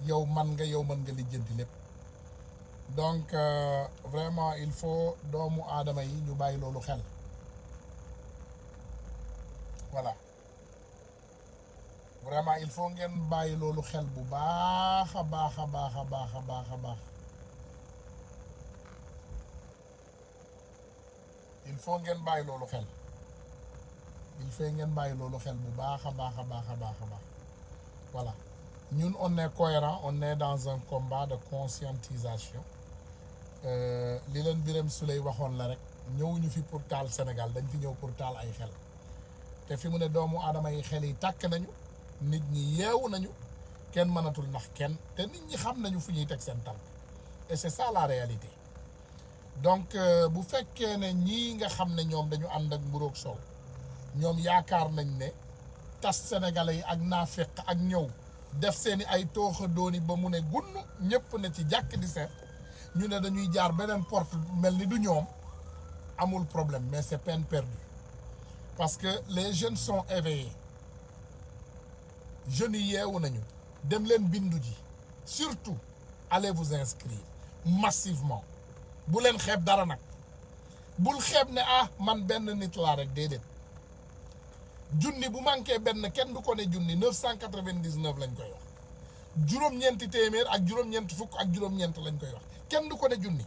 yow man nga yow mën nga lijjanti lépp donc vraiment il faut doomu aadama yi ñu bàyyi loolu xel voilà vraiment il faut ngeen bàyyi loolu xel bu baax a baax a baax a baax a baax a baax il faut ngeen bàyyi loolu xel il faut ngeen bàyyi loolu xel bu baax a baax a baax a baax a baax voilà ñun on est cohérent on est dans un combat de conscientisation li leen Birame Souleye waxoon la rek ñëwuñu fi pour taal Sénégal dañ fi ñëw pour taal ay xel te fi mu ne doomu aadama yi xel yi tàkk nañu nit ñi yeewu nañu kenn mënatul nax kenn te nit ñi xam nañu fu ñuy teg seen tànk et c'est ça la réalité donc bu fekkee ne ñii nga xam ne ñoom dañu ànd ak mburoog soow ñoom yaakaar nañ ne tas sénégalais yi ak naafeq ak ñëw def seeni ay tooxa dooni ba mu ne gunn ñëpp ne ci jàkk di seet ñu ne dañuy jaar beneen porte mel ni du ñoom amul problème mais c'est peine perdue parce que les jeunes sont éveillés jeunes yi yeewu nañu dem leen bindu ji surtout allez vous inscrire massivement bu leen xeeb dara nag bul xeeb ne ah man benn nit laa rek déedéet junni bu manqué benn kenn du ko ne junni 999 lañ koy wax juróom-ñeenti téeméer ak juróom-ñeenti fukk ak juróom-ñeent lañ koy wax kenn du ko ne junni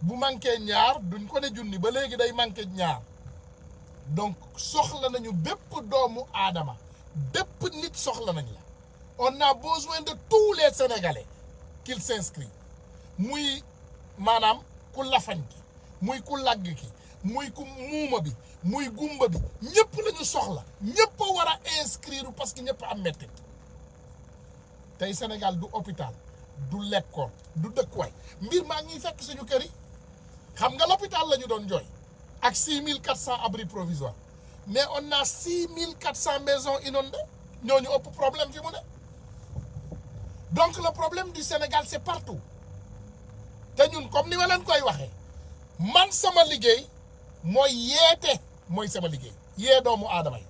bu manqué ñaar duñ ko ne junni ba léegi day manqué ñaar donc soxla nañu bépp doomu aadama bépp nit soxla nañ la on a besoin de tous les Sénégalais qu'ils s'inscrivent muy maanaam ku lafañ ki muy ku lagg ki muy ku muuma bi muy gumba bi ñëpp la ñu soxla ñëpp a war a inscrire parce que ñëpp am mettit tey Sénégal du hôpital du lekkool du dëkkuwaay mbir maa ngi fekk suñu kër yi xam nga l'hôpital la ñu doon jooy ak 6400 abris provisoires mais on a 6400 maisons inondées ñooñu ëpp problème fi mu ne donc le problème du Sénégal c'est partout te ñun comme ni ma leen koy waxee man sama liggéey mooy yeete mooy sama liggéey yee doomu aadama yi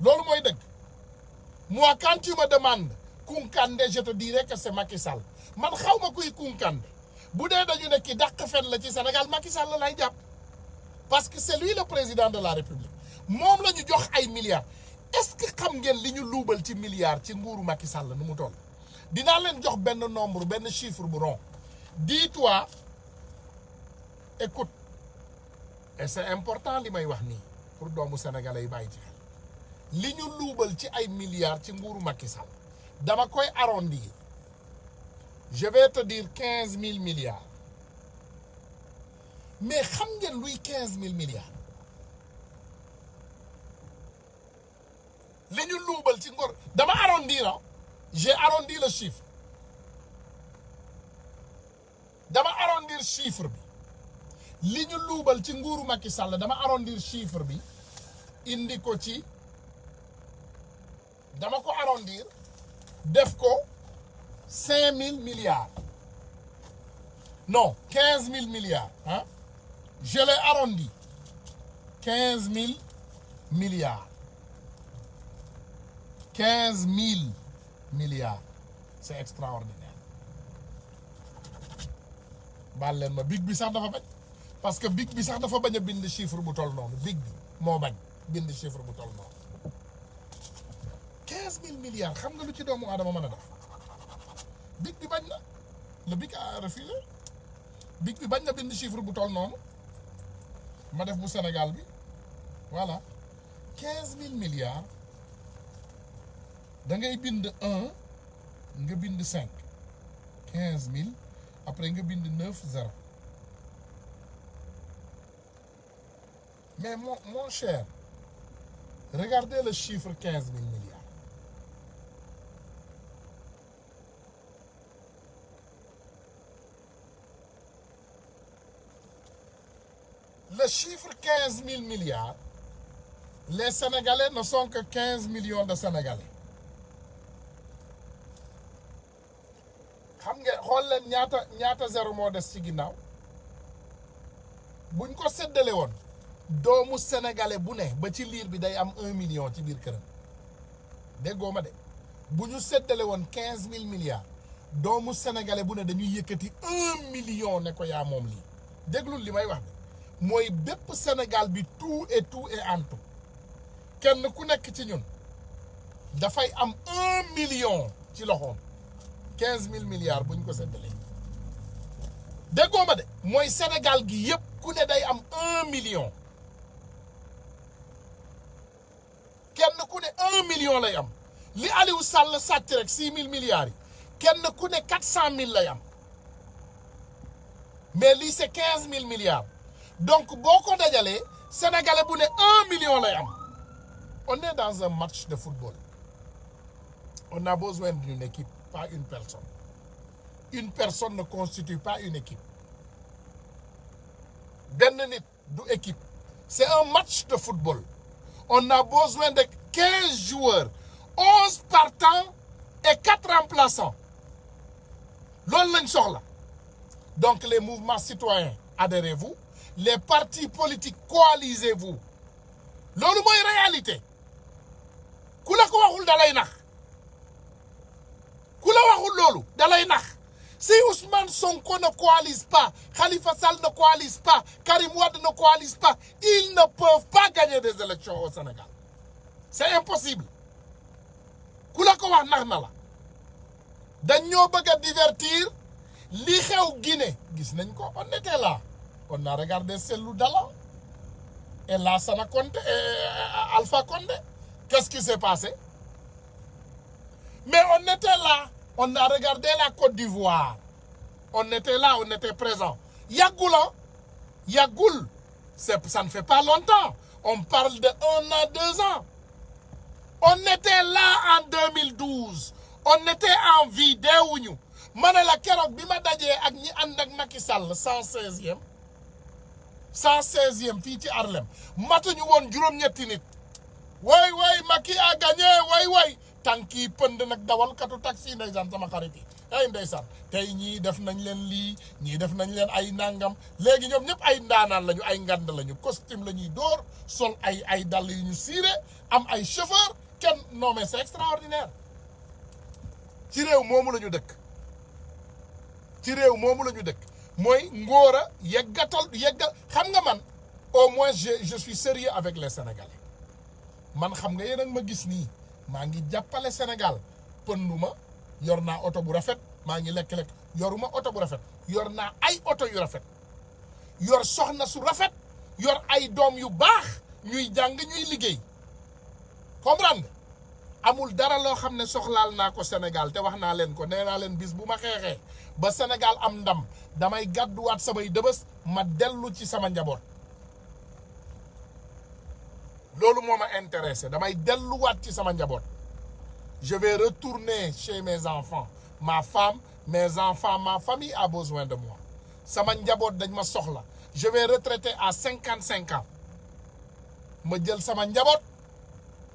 loolu mooy dëgg. Moi quand tu me demandes Kounkandé je te dirai que c'est Macky Sall man xaw ma kuy Kounkandé bu dee dañu ne ki dàq fen la ci Sénégal Macky Sall la lay jàpp parce que c'est lui le président de la République moom la ñu jox ay milliards est-ce que xam ngeen li ñu luubal ci milliards ci nguuru Macky Sall nu mu toll dinaa leen jox benn nombre benn chiffre bu rond dis-toi écoute et c'est important li may wax nii pour doomu sénégalais yi bàyyi ci xel li ñu luubal ci ay milliards ci nguuru Macky Sall dama koy arrondir je vais te dire 15 000 milliards mais xam ngeen luy 15 000 milliards li ñu luubal ci ngor dama arrondir ah j'ai arrondi le chiffre dama arrondir chiffre bi li ñu luubal ci nguuru Macky Sall dama arrondir chiffre bi indi ko ci dama ko arrondir def ko 5 000 milliards non 15 000 milliards hein je l'ai arrondi 15 000 milliards 15 000 milliards c'est extraordinaire baal leen ma big bi sax dafa bañ parce que big bi sax dafa bañ a bind chiffre bu toll noonu big bi moo bañ bind chiffre bu toll noonu 15 000 milliards xam nga lu ci doomu aadama mën a def big bi bañ na le big a refusé big bi bañ na bind chiffre bu toll noonu ma def bu Sénégal bi voilà 15 000 milliards da ngay bind 1 nga bind 5 15 000 après nga bind 9 0 mais mon cher regardez le chiffre 15 000 milliards le chiffre 15 000 milliards les Sénégalais ne sont que 15 millions de Sénégalais xam nga xool leen ñaata zéro moo des ci ginnaaw buñ ko séddale woon doomu sénégalais bu ne ba ci liir bi day am 1 million ci biir këram déggoo ma de bu ñu séddale woon 15 000 milliards doomu sénégalais bu ne dañuy yëkkati 1 million ne ko yaa moom lii déglul li may wax de mooy bépp Sénégal bi tout et en tout kenn ku nekk ci ñun dafay am 1 million ci loxoom 15 000 milliards bu ñu ko séddalee déggoo ma de mooy Sénégal gi yëpp ku ne day am 1 million kenn ku ne 1 million lay am li Aliou Sall sàcc rek 6 000 milliards yi kenn ku ne 400 000 lay am mais lii c'est 15 000 milliards donc boo ko dajalee Sénégalais bu ne 1 million lay am on est dans un match de football on a besoin d'une équipe pas une personne. Une personne ne constitue pas une équipe. benn nit du équipe. C'est un match de football. On a besoin de 15 joueurs, 11 partants et 4 remplaçants. loolu lañ soxla. Donc les mouvements citoyens, adhérez-vous. Les partis politiques, coalisez-vous. loolu mooy réalité. ku la ko waxul da lay nax. ku la waxul loolu da lay nax. Si Ousmane Sonko ne coalise pas, Khalifa Sall ne coalise pas, Karim Wade ne coalise pas, ils ne peuvent pas gagner des élections au Sénégal. C'est impossible. ku la ko wax nax na la. dañ ñoo bëgg a divertir li xew Guinée gis nañ ko on était là on a regardé Cellou Dalein et Lassana Conté et Alpha Condé. Qu'est-ce qui s'est passé? Mais on était là, on a regardé la Côte d'Ivoire. On était là, on était présent. Yagoul, hein? Yagoul, ça ne fait pas longtemps. On parle de 1 an, 2 ans. On était là en 2012. On était en vie, deewuñu. Ma ne la keroog bi ma dajee ak ñi ànd ak Macky Sall 116e fii ci Harlem matuñu woon juróom-ñetti nit. way Macky a gagné way tànk yi pënd nag dawal katu taxi ndeysaan sama xarit yi ay ndeysaan tey ñii def nañ leen lii ñii def nañ leen ay nangam léegi ñoom ñëpp ay ndaanaan lañu ay ngand lañu costume la ñuy dóor sol ay dàll yu ñu siire am ay chauffeur kenn non mais c'est extraordinaire ci réew moomu la ñu dëkk ci réew moomu la ñu dëkk mooy ngóor a yeggal xam nga man au moins je suis sérieux avec les Sénégalais man xam nga yéen a ma gis nii maa ngi jàppale Sénégal pënduma yor naa oto bu rafet maa ngi lekk-lekk yoruma oto bu rafet yor naa ay oto yu rafet yor soxna su rafet yor ay doom yu baax ñuy jàng ñuy liggéey comprendre nga amul dara loo xam ne soxlaal naa ko Sénégal te wax naa leen ko nee naa leen bis bu ma xeexee ba Sénégal am ndam damay gàdduwaat samay dëbës ma dellu ci sama njaboot loolu moo ma intéressé damay delluwaat ci sama njaboot je vais retourner chez mes enfants ma femme mes enfants ma famille a besoin de moi sama njaboot dañ ma soxla je vais retraiter à 55 ans ma jël sama njaboot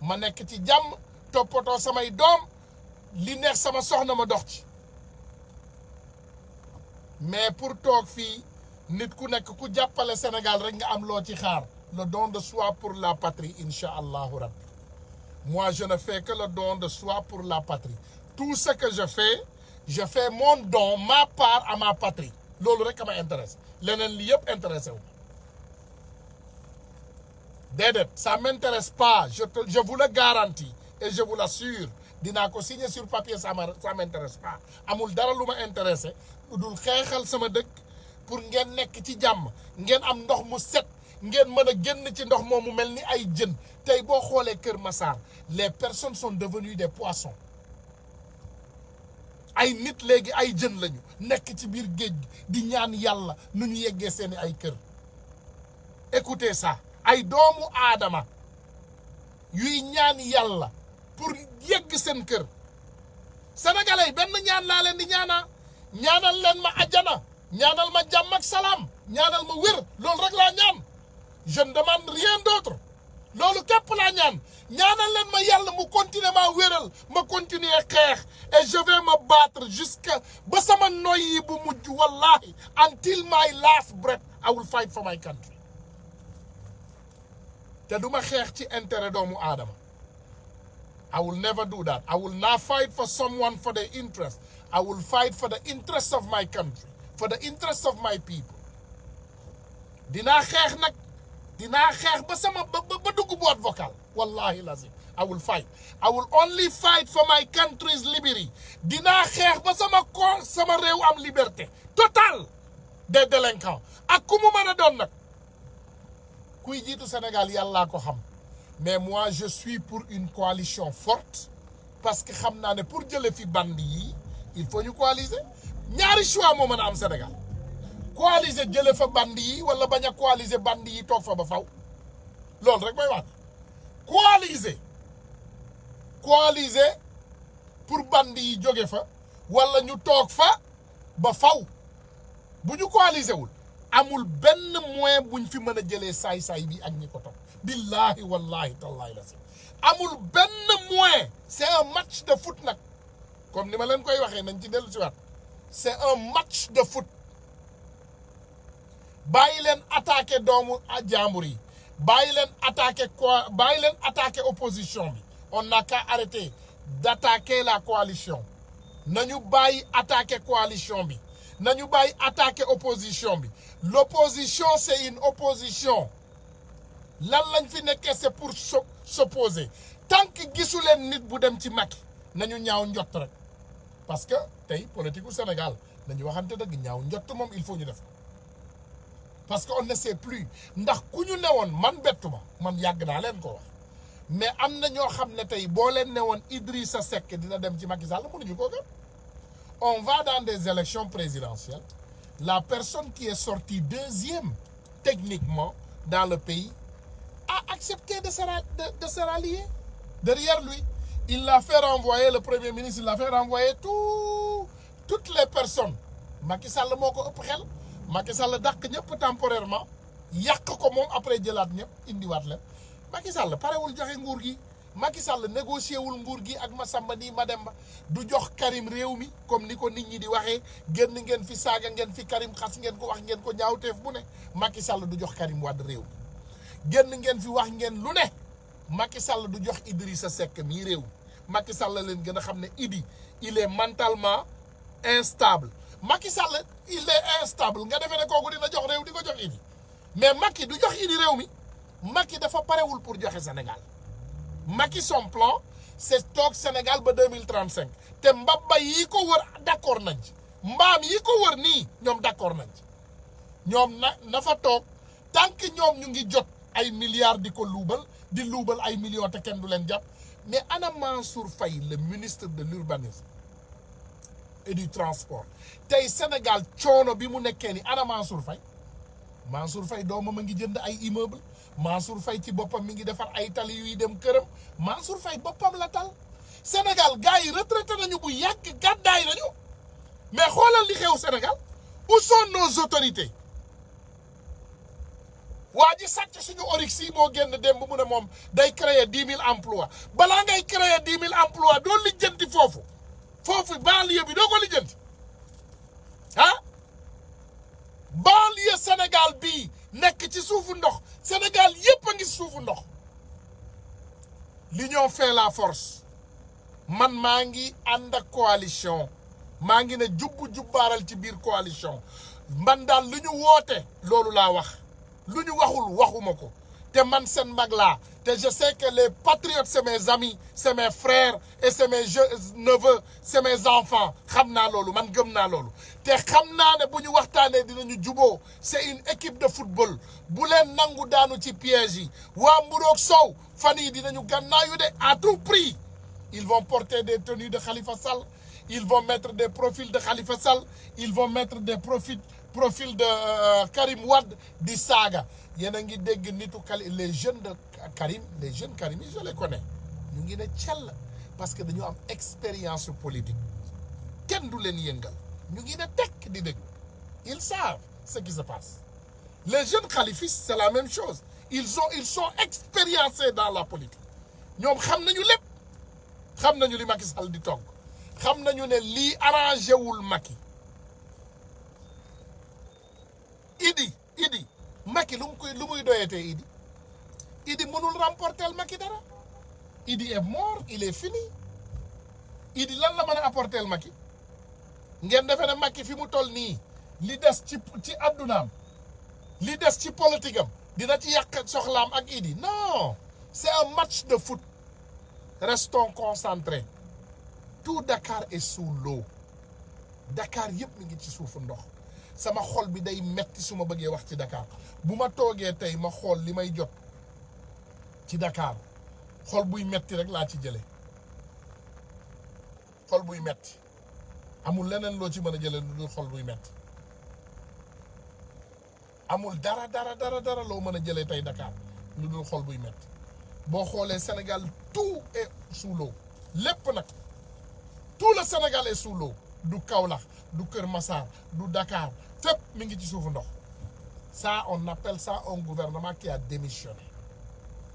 ma nekk ci jàmm toppatoo samay doom li neex sama soxna ma dox ci mais pour toog fii nit ku nekk ku jàppale Sénégal rek nga am loo ci xaar le don de soi pour la patrie incha allahu rabbi moi je ne fais que le don de soi pour la patrie tout ce que je fais mon don ma part à ma patrie loolu rek a ma intéresse leneen li yëpp intéressé wu déedéet ça m'intéresse pas je vous le garantis et je vous l'assure dinaa ko signer sur papier ça m'intéresse pas amul dara lu ma intéressé lu dul xeexal sama dëkk pour ngeen nekk ci jàmm ngeen am ndox mu set ngeen mën a génn ci ndox moomu mel ni ay jën tey boo xoolee Kër Massar les personnes sont devenues des poissons ay nit léegi ay jën lañu nekk ci biir géej gi di ñaan yàlla nu ñu yeggee seeni ay kër écoutez ça ay doomu aadama yuy ñaan yàlla pour yegg seen kër sénégalais yi benn ñaan laa leen di ñaanal leen ma ajjana ñaanal ma jàmm ak salaam ñaanal ma wér loolu rek laa ñaan je ne demande rien d'autre loolu képp laa ñaanal leen ma yàlla mu continuer maa wéral ma continuer xeex et je vais me battre jusqu'à ba sama noyyi bu mujj wallahi until my last breath I will fight for my country te duma xeex ci intérêt doomu aadama I will never do that I will not fight for someone for their interest I will fight for the interest of my country for the interest of my people dinaa xeex nag dinaa xeex ba sama ba dugg boîte vocale wallahi lazim I will fight I will only fight for my country's liberty dinaa xeex ba sama réew am liberté totale des délinquants ak ku mu mën a doon nag kuy jiitu Sénégal yàllaa ko xam mais moi je suis pour une coalition forte parce que xam naa ne pour jële fi bandi yi il faut ñu coaliser ñaari choix moo mën a am Sénégal coaliser jële fa bandi yi wala bañ a coaliser bandi yi toog fa ba faw loolu rek may wax coaliser pour bandi yi jóge fa wala ñu toog fa ba faw bu ñu coaliser wul amul benn moyen buñ fi mën a jëlee saay-saay bi ak ñi ko topp billahi wallahi tallahi la si amul benn moyen c'est un match de foot nag comme ni ma leen koy waxee nañ ci dellu si waat c'est un match de foot bàyyi leen attaquer doomu jàmbur yi bàyyi leen attaquer opposition bi on n'a qu'à arrêter d'attaquer la coalition nañu bàyyi attaquer coalition bi nañu bàyyi attaquer opposition bi l'opposition c'est une opposition lan lañ fi nekkee c'est pour s'opposer tant que gisu leen nit bu dem ci Macky nañu ñaaw njott rek parce que tey politique u Sénégal nañu waxante dëgg ñaaw njott moom il faut ñu def parce que on ne sait plus ndax ku ñu newoon man bettuma man yàgg naa leen ko wax mais am na ñoo xam ne tey boo leen newoon Idrissa Seck dina dem ci Macky Sall mënuñu koo gëm on va dans des élections présidentielles la personne qui est sortie deuxième techniquement dans le pays a accepté de se rallier derrière lui il l'a fait renvoyer le premier ministre il l'a fait renvoyer toutes les personnes Macky Sall moo ko ëpp xel Macky Sall dàq ñëpp temporairement yàq ko moom après jëlaat ñëpp indiwaat leen Macky Sall parewul joxe nguur gi Macky Sall négocié wul nguur gi ak Massamba nii Mademba du jox Karim réew mi comme ni ko nit ñi di waxee génn ngeen fi saaga ngeen fi Karim xas ngeen ko wax ngeen ko ñaawteef bu ne Macky Sall du jox Karim Wade réew mi génn ngeen fi wax ngeen lu ne Macky Sall du jox Idrissa Seck mii réew mi Macky Sall leen gën a xam ne Idi il est mentalement instable Macky Sall il est instable nga defee ne kooku dina jox réew di ko jox Idi mais Macky du jox Idi réew mi Macky dafa parewul pour joxe Sénégal Macky son plan c'est toog Sénégal ba 2035 te mbabba yi ko wër d'accord nañ ci mbaam yi ko wër nii ñoom d'accord nañ ci ñoom na fa toog tant que ñoom ñu ngi jot ay milliards di ko luubal ay millions te kenn du leen jàpp mais ana Mansour Faye le ministre de l'urbanisme et du transport tey Sénégal coono bi mu nekkee ni ana Mansour Faye doomam a ngi jënd ay immeuble Mansour Faye ci boppam mi ngi defar ay tali yuy dem këram Mansour Faye boppam la tal Sénégal gars yi retraité nañu bu yàgg gàddaay nañu mais xoolal li xew Sénégal où sont nos autorités waa ji sàcc suñu orix yi moo génn démb mu ne moom day créer 10 000 emplois balaa ngay créer 10 000 emplois doo lijjanti foofu banlieue bi doo ko lijjanti ah banlieue Sénégal bii nekk ci suufu ndox Sénégal yépp a ngi suufu ndox l'union fait la force man maa ngi ànd ak coalition maa ngi ne jubbaaral ci biir coalition man daal lu ñu woote loolu laa wax lu ñu waxul waxuma ko te man seen mag laa te je sais que les patriotes c'est mes amis c'est mes frères et c'est mes neveux c'est mes enfants xam naa loolu man gëm naa loolu te xam naa ne bu ñu waxtaanee dinañu juboo c'est une équipe de football bu leen nangu daanu ci piège yi waa Mburoog Sow fan yi dinañu gànnaayu de à tout prix ils vont porter des tenues de Khalifa Sall ils vont mettre des profils de Khalifa Sall ils vont mettre des profils de Karim Wade di saaga yéen a ngi dégg nitu les jeunes de Karim les jeunes Karim yi je les connais ñu ngi ne cell parce que dañu am expérience politique kenn du leen yëngal ñu ngi ne tekk di dégg ils savent ce qui se passe les jeunes khalifistes c'est la même chose ils sont expérimentés dans la politique ñoom xam nañu lépp xam nañu li Macky Sall di togg xam nañu ne lii arrangé wul Macky Idi Macky lu muy doyatee Idi mënul remporter Macky dara Idi est mort il est fini Idi lan la mën a apporter Macky ngeen defee ne Macky fi mu toll nii li des ci addunaam li des ci politique am dina ci yàq soxlaam ak Idi non c'est un match de foot restons concentrés tout Dakar est sous l'eau Dakar yëpp mi ngi ci suufu ndox sama xol bi day metti su ma bëggee wax ci Dakar bu ma toogee tey ma xool li may jot ci Dakar xol buy metti rek laa ci jële xol buy metti amul leneen loo ci mën a jële lu dul xol buy metti amul dara loo mën a jëlee tey Dakar lu dul xol buy metti boo xoolee Sénégal tout est sous l'eau lépp nag tout le Sénégal est sous l'eau du Kaolack du Kër Massar du Dakar fépp mi ngi ci suufu ndox ça on appelle ça un gouvernement qui a démissionné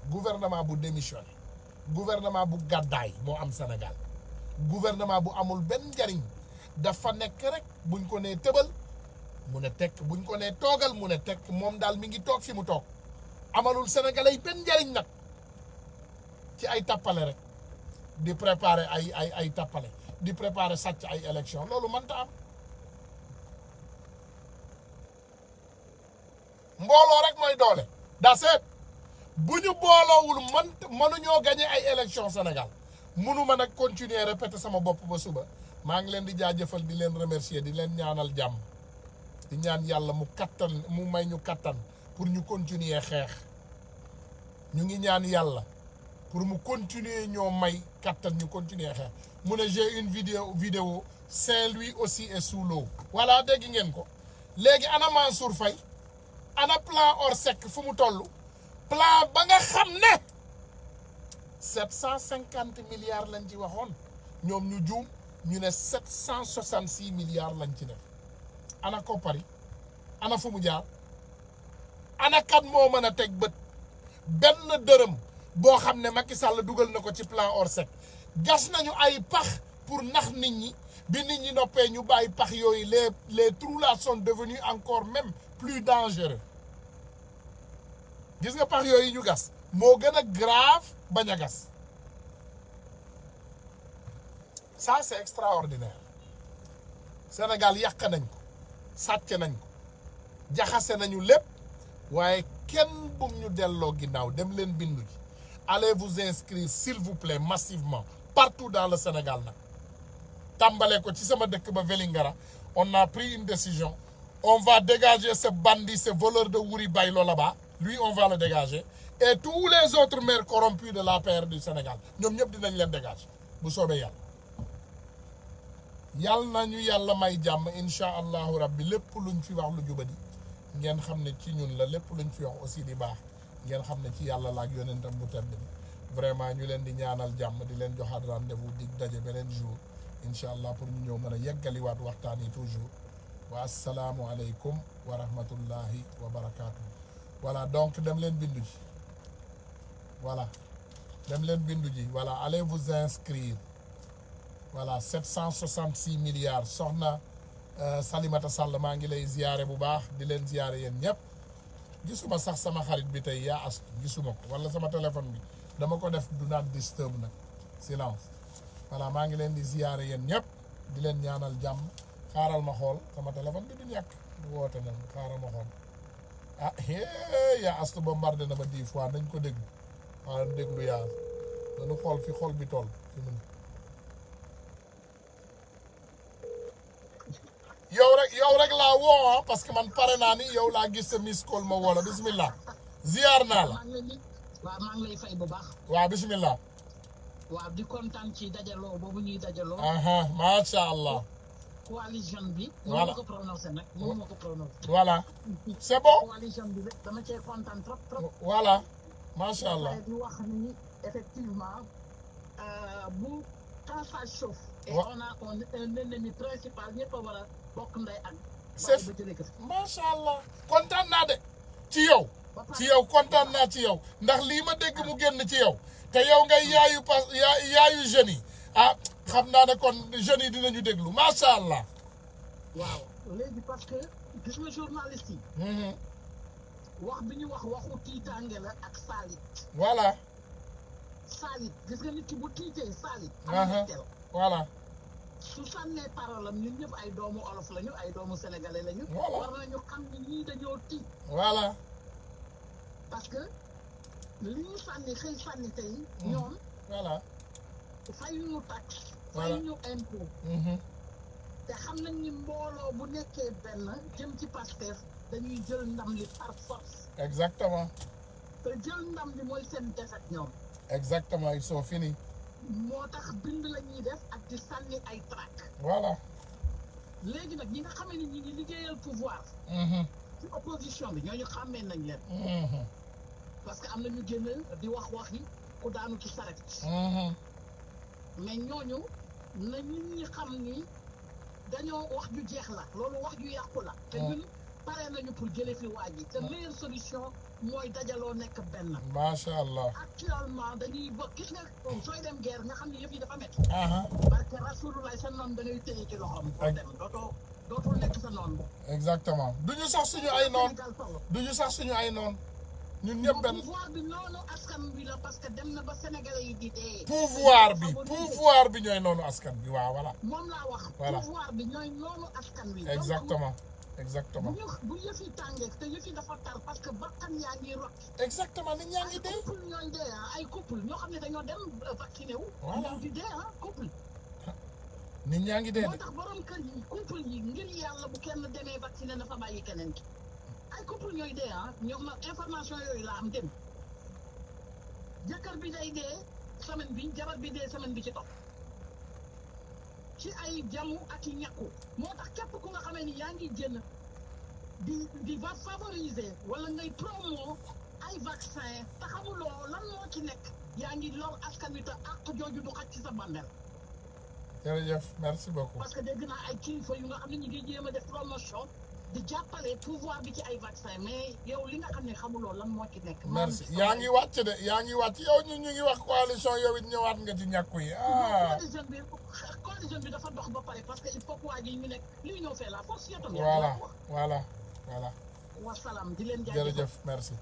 gouvernement bu démissionné gouvernement bu gàddaay moo am Sénégal gouvernement bu amul benn njariñ dafa nekk rek buñ ko nee tëbal mu ne tekk buñ ko nee toogal mu ne tekk moom daal mi ngi toog fi mu toog amalul Sénégalais yi benn njariñ nag ci ay tappale rek di préparer ay tappale di préparer sàcc ay élection loolu mënta am mbooloo rek mooy doole daseet bu ñu booloowul mënuñoo gagner ay élection Sénégal mënuma nag continuer répéter sama bopp ba suba maa ngi leen di jaajëfal di leen remercier di leen ñaanal jàmm di ñaan yàlla mu may ñu kattan pour ñu continuer xeex ñu ngi ñaan yàlla pour mu continuer ñoo may kattan ñu continuer xeex mu ne j'ai une vidéo Saint-Louis aussi est sous l'eau voilà dégg ngeen ko léegi ana Mansour Faye ana plan Orsec fu mu toll plan ba nga xam ne 750 milliards lañ ci waxoon ñoom ñu juum ñu ne 766 milliards lañ ci def ana koppari ana fu mu jaar ana kan moo mën a teg bët benn dërëm boo xam ne Macky Sall dugal na ko ci plan Orsec gas nañu ay pax pour nax nit ñi bi nit ñi noppee ñu bàyyi pax yooyu les trous là sont devenus encore même plus dangereux gis nga pax yooyu ñu gas moo gën a grave bañ a gas ça c'est extraordinaire Sénégal yàq nañ ko sàcc nañ ko jaxase nañu lépp waaye kenn bum ñu delloo ginnaaw dem leen bindu ji allez vous inscrire s'il vous plaît massivement partout dans le Sénégal nag tàmbale ko ci sama dëkk ba Vélingara on a pris une décision on va dégager ce bandit ce voleur de Wuri Baylo là-bas lui on va le dégager et tous les autres maires corrompus de l'APR du Sénégal ñoom ñëpp dinañ leen dégager bu soobee yàlla yàlla nañu yàlla may jàmm incha allahu rabbi lépp luñ fi wax lu jubadi ngeen xam ne ci ñun la lépp luñ fi wax aussi di baax ngeen xam ne ci yàlla la ak yonentam bu tedd bi vraiment ñu leen di ñaanal jàmm di leen joxaat rendez-vous dig daje beneen jour incha allah pour ñu ñëw mën a yeggaliwaat waxtaan yi toujours wa asalaamu aleykum wa rahmatullahi wa barakaatu. voilà donc dem leen bindu ji voilà dem leen bindu ji voilà allez vous inscrire voilà 766 milliards soxna Salimata Sall maa ngi lay ziyaare bu baax di leen ziyaare yéen ñëpp gisuma sax sama xarit bi tey yaa astu gisuma ko wala sama téléphone bi dama ko def do not disturb nag silence voilà maa ngi leen di ziyaare yéen ñëpp di leen ñaanal jàmm xaaral ma xool sama téléphone bi du ñàkk woote na xaaral ma xool ah yaa astu bombardé na ma 10 fois nañ ko déglu waaw déglu yaa dañu xool fi xool bi toll fi mu ne yow rek laa woo parce que man pare naa ni yow laa gis sa miss call ma woola bismillah ziar naa la waaw maa ngi lay fay bu baax waaw bismillah waaw di kontaan ci dajaloo boobu ñuy dajaloo macha allah coalition bi voilà mënu ma ko prononcé nag mënu ma ko prononcé voilà c'est bon coalition bi dama cee kontaan trop trop voilà macha allah di wax ni effectivement bu quand ça chauffe et on a un ennemi principal ñëpp a war a bokk ndey ak c'est ba jëlee ko macha allah kontaan naa de ci yow kontaan naa ci yow ndax lii ma dégg mu génn ci yow te yow ngay yaayu jeunes yi ah xam naa ne kon jeunes yi dinañu déglu macha allah. waaw léegi parce que gis nga journaliste yi. wax bi ñu wax waxu tiitaange la ak saalit. voilà. saalit gis nga nit ki bu tiitee saalit. voilà. su sànnee parole am ñun ñëpp ay doomu olof lañu ay doomu sénégalais lañu. voilà war nañu xam ni ñii dañoo tiit. voilà. parce que li ñu sànni xëy sànni tey. ñoom. voilà. fay ñu taxe. voilà fay ñu impôt. te xam nañ ni mbooloo bu nekkee benn jëm ci Pastef dañuy jël ndam li par force. exactement. te jël ndam li mooy seen défaite ñoom. exactement ils sont finis. moo tax bind la ñuy def ak di sànni ay trac. voilà. léegi nag ñi nga xamee ni ñi ngi liggéeyal pouvoir. ci opposition bi ñooñu xàmmee nañ leen. parce que am na ñu génn di wax yi ku daanu ci saret. mais ñooñu na nit ñi xam ni dañoo wax ju jeex la loolu wax ju yàqu la. te ñun pare nañu pour jëlee fi waa ji. te meilleure solution mooy dajaloo nekk benn. macha allah. actuellement dañuy bokk gis nga sooy dem guerre nga xam ne yëf yi dafa métti. parce que rasulullah sa noonu da ngay téye ci loxoom. foo dem dootul nekk sa noonu. exactement duñu sax suñu ay noon ñun ñëpp benn. pouvoir bi noonu askan bi la parce que dem na ba sénégalais yi di dee. pouvoir bi ñooy noonu askan bi waaw voilà. moom laa wax. voilà pouvoir bi ñooy noonu askan wi. exactement. bu yëf yi tàngee te yëf yi dafa tar parce que bakkan yaa ngi rot. exactement nit ñaa ngi dee. ay couple ñooy dee ay couple ñoo xam ne dañoo dem vacciné wu. voilà ñoo di dee couple. nit ñaa ngi dee moo tax borom kër yi couple yi ngir yàlla bu kenn demee vacciné na fa bàyyi keneen ki. ay couple ñooy dee ñoom nag information yooyu laa am dem jëkkër bi day dee semaine bi jabar bi dee semaine bi ci topp ci ay jamu ak i ñàkku moo tax képp ku nga xamee ni yaa ngi génn di va favoriser wala ngay promo ay vaccin te xamuloo lan moo ci nekk yaa ngi lor askan wi te àq jooju du xaj ci sa bàmmeel. jërëjëf merci beaucoup. parce que dégg naa ay kilifa yu nga xam ne ñu ngi jéem a def promotion di jàppale pouvoir bi ci ay vaccin mais yow li nga xam ne xamuloo lan moo ci nekk. merci yaa ngi wàcc de yaa ngi wàcc yow ñu ngi wax coalition yow it ñëwaat nga ci ñàkku yi ah. coalition bi dafa dox ba pare parce que il faut que waa ji ñu nekk li ñoo fait la force yow tam. voilà. wasalaam di leen jaajëfal jërëjëf merci.